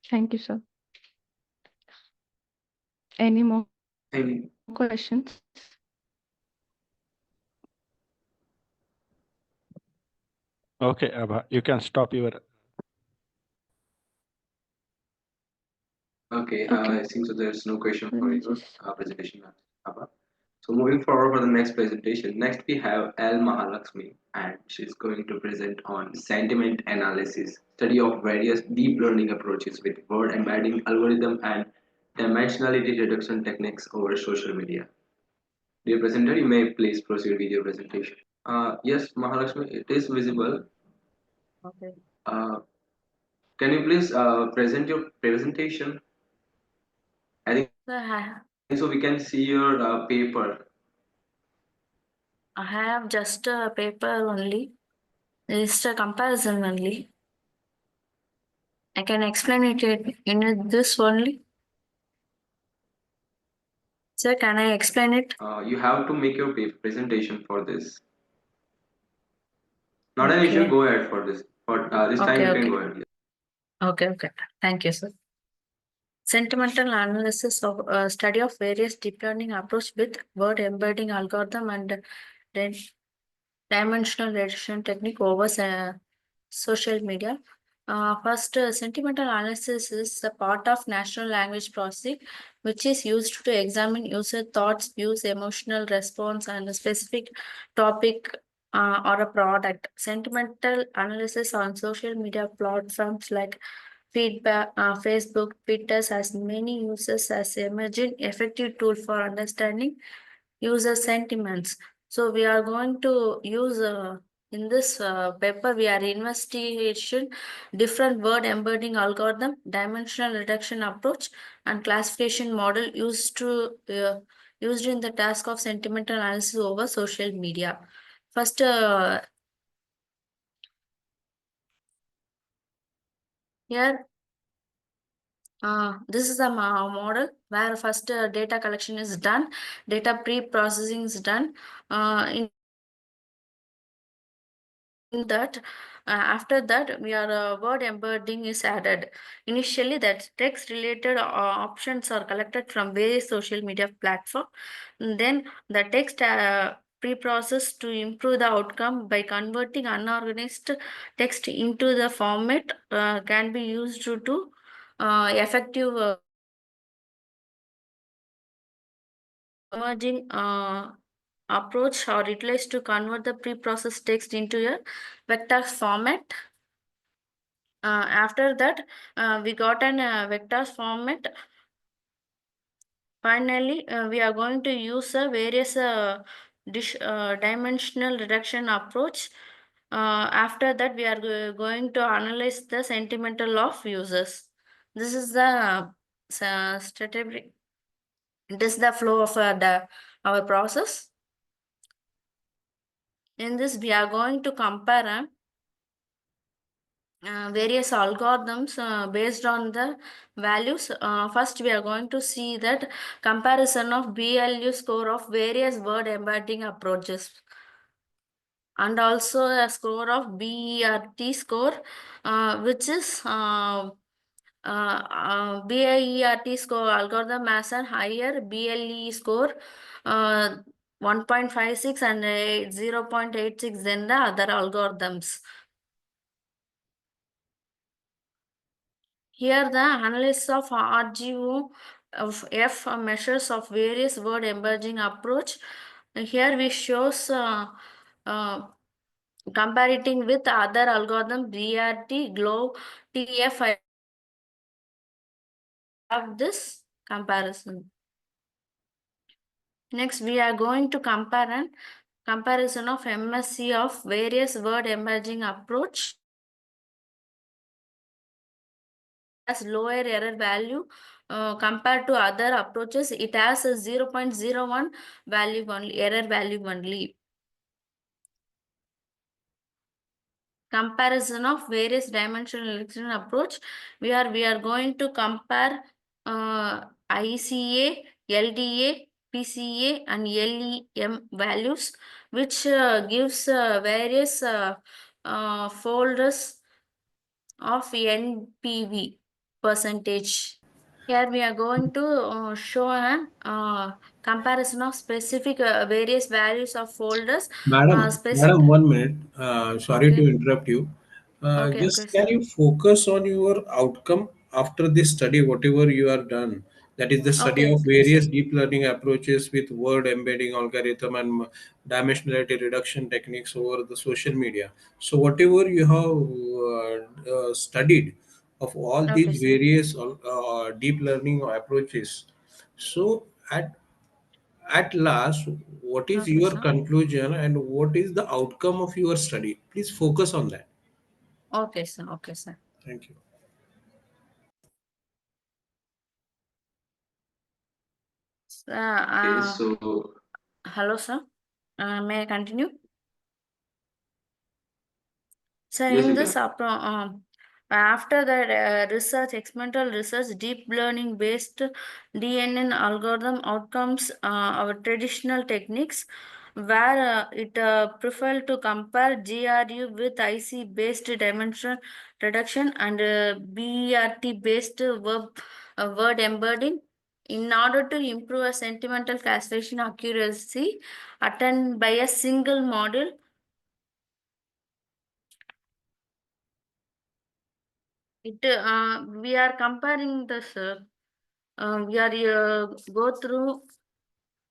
S10: Thank you, sir. Any more
S1: And
S10: questions?
S11: Okay, Abha, you can stop your.
S1: okay,
S10: Okay.
S1: I think so. There's no question
S10: Let
S1: for
S10: me
S1: your
S10: just.
S1: presentation, Abha. So moving forward for the next presentation. Next we have L Mahalakshmi, and she's going to present on sentiment analysis, study of various deep learning approaches with word embedding algorithm and dimensionality reduction techniques over social media. Dear presenter, you may please proceed with your presentation. Yes, Mahalakshmi, it is visible.
S12: Okay.
S1: Uh, can you please present your presentation? I think so. We can see your paper.
S12: I have just a paper only. Just a comparison only. I can explain it in this only. Sir, can I explain it?
S1: You have to make your presentation for this. Not an issue.
S12: Okay.
S1: Go ahead for this. For this time,
S12: Okay,
S1: you can
S12: okay.
S1: go ahead.
S12: Okay, okay. Thank you, sir. Sentimental analysis of study of various deep learning approach with word embedding algorithm and then dimensional reduction technique over social media. First, sentimental analysis is a part of natural language processing, which is used to examine user thoughts, views, emotional response, and a specific topic or a product. Sentimental analysis on social media platforms like feedback, Facebook, Twitter has many users as emerging effective tool for understanding user sentiments. So we are going to use in this paper, we are investigation different word embedding algorithm, dimensional reduction approach, and classification model used in the task of sentimental analysis over social media. First, here this is a model where first data collection is done, data pre-processing is done. In that after that we are word embedding is added. Initially that text related options are collected from various social media platform. Then the text pre-processed to improve the outcome by converting unorganized text into the format can be used to effective emerging approach or utilized to convert the pre-processed text into a vector format. After that, we got an vectors format. Finally, we are going to use a various dimensional reduction approach. After that, we are going to analyze the sentimental of users. This is the strategy. This is the flow of our process. In this, we are going to compare various algorithms based on the values. First, we are going to see that comparison of BLU score of various word embedding approaches, and also a score of BERT score, which is BIERT score algorithm has a higher BLE score, 1.56 and 0.86 than the other algorithms. Here the analysis of RGO of F measures of various word emerging approach. Here we shows comparing with other algorithm BRT, GLOW, TF. I have this comparison. Next, we are going to compare an comparison of MSC of various word emerging approach. Has lower error value compared to other approaches. It has a 0.01 value only, error value only. Comparison of various dimensional reduction approach. We are going to compare ICA, LDA, PCA, and LEM values, which gives various folders of NPV percentage. Here we are going to show a comparison of specific various values of folders.
S2: Madam, 1 minute. Sorry to
S12: Okay.
S2: interrupt you.
S12: Okay,
S2: Just
S12: sir.
S2: can you focus on your outcome after this study, whatever you are done? That is the study of
S12: Okay, sir.
S2: various deep learning approaches with word embedding algorithm and dimensionality reduction techniques over the social media. So whatever you have studied of all
S12: Okay,
S2: these
S12: sir.
S2: various deep learning approaches. So at last, what is
S12: Okay,
S2: your
S12: sir.
S2: conclusion and what is the outcome of your study? Please focus on that.
S12: Okay, sir. Okay, sir.
S2: Thank you.
S1: Okay,
S12: Uh,
S1: so
S12: hello, sir. May I continue? So
S1: yes,
S12: in
S1: you
S12: this
S1: can.
S12: after the research, experimental research, deep learning based DNN algorithm outcomes, our traditional techniques, where it prefer to compare GRU with IC based dimensional reduction and BERT based word embedding. In order to improve a sentimental classification accuracy attained by a single model, we are comparing this. We are go through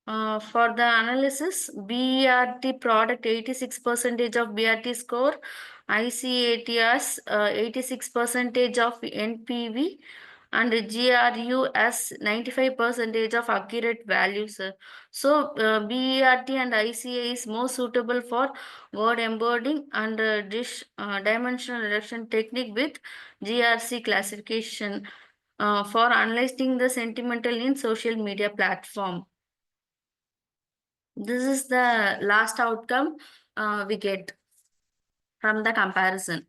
S12: for the analysis. BRT product 86% of BRT score, ICATS 86% of NPV, and GRU as 95% of accurate values. So BERT and ICA is more suitable for word embedding and dimensional reduction technique with GRC classification for analyzing the sentimental in social media platform. This is the last outcome we get from the comparison.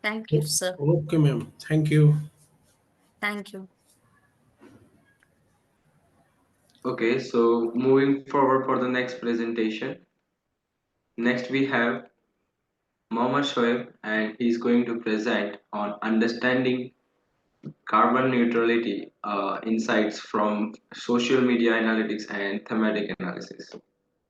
S12: Thank you, sir.
S2: Okay, ma'am. Thank you.
S12: Thank you.
S1: Okay, so moving forward for the next presentation. Next we have Mohammad Shoaib, and he's going to present on understanding carbon neutrality insights from social media analytics and thematic analysis.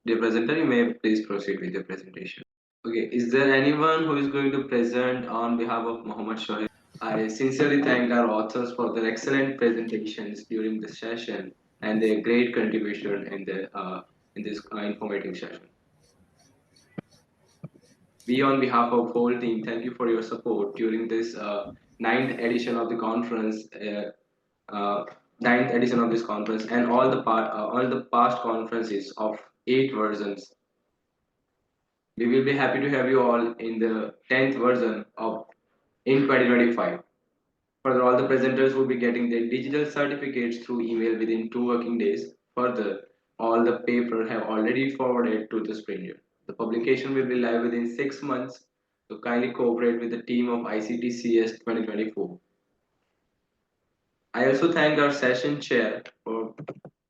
S1: Dear presenter, you may please proceed with your presentation. Okay, is there anyone who is going to present on behalf of Mohammad Shoaib? I sincerely thank our authors for their excellent presentations during this session and their great contribution in this informative session. We, on behalf of whole team, thank you for your support during this ninth edition of the conference. Uh, Ninth edition of this conference and all the past conferences of 8 versions. We will be happy to have you all in the 10th version of in 2025. Further, all the presenters will be getting their digital certificates through email within 2 working days. Further, all the paper have already forwarded to the stranger. The publication will be live within 6 months, so kindly cooperate with the team of ICTCS 2024. I also thank our session chair for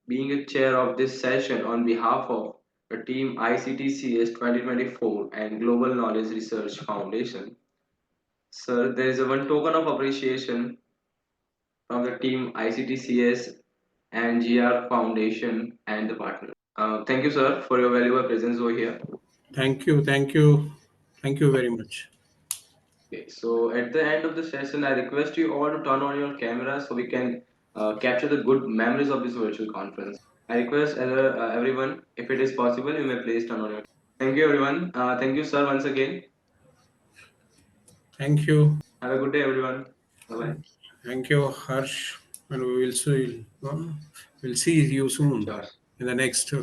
S1: being a chair of this session on behalf of the team ICTCS 2024 and Global Knowledge Research Foundation. Sir, there is a one token of appreciation from the team ICTCS and GR Foundation and the partner. Thank you, sir, for your valuable presence over here.
S2: Thank you. Thank you. Thank you very much.
S1: Okay, so at the end of the session, I request you all to turn on your cameras so we can capture the good memories of this virtual conference. I request everyone, if it is possible, you may please turn on your. Thank you, everyone. Thank you, sir, once again.
S2: Thank you.
S1: Have a good day, everyone. Bye bye.
S2: Thank you, Harsh. And we will see, we'll see you soon
S1: Sure.
S2: in the next session.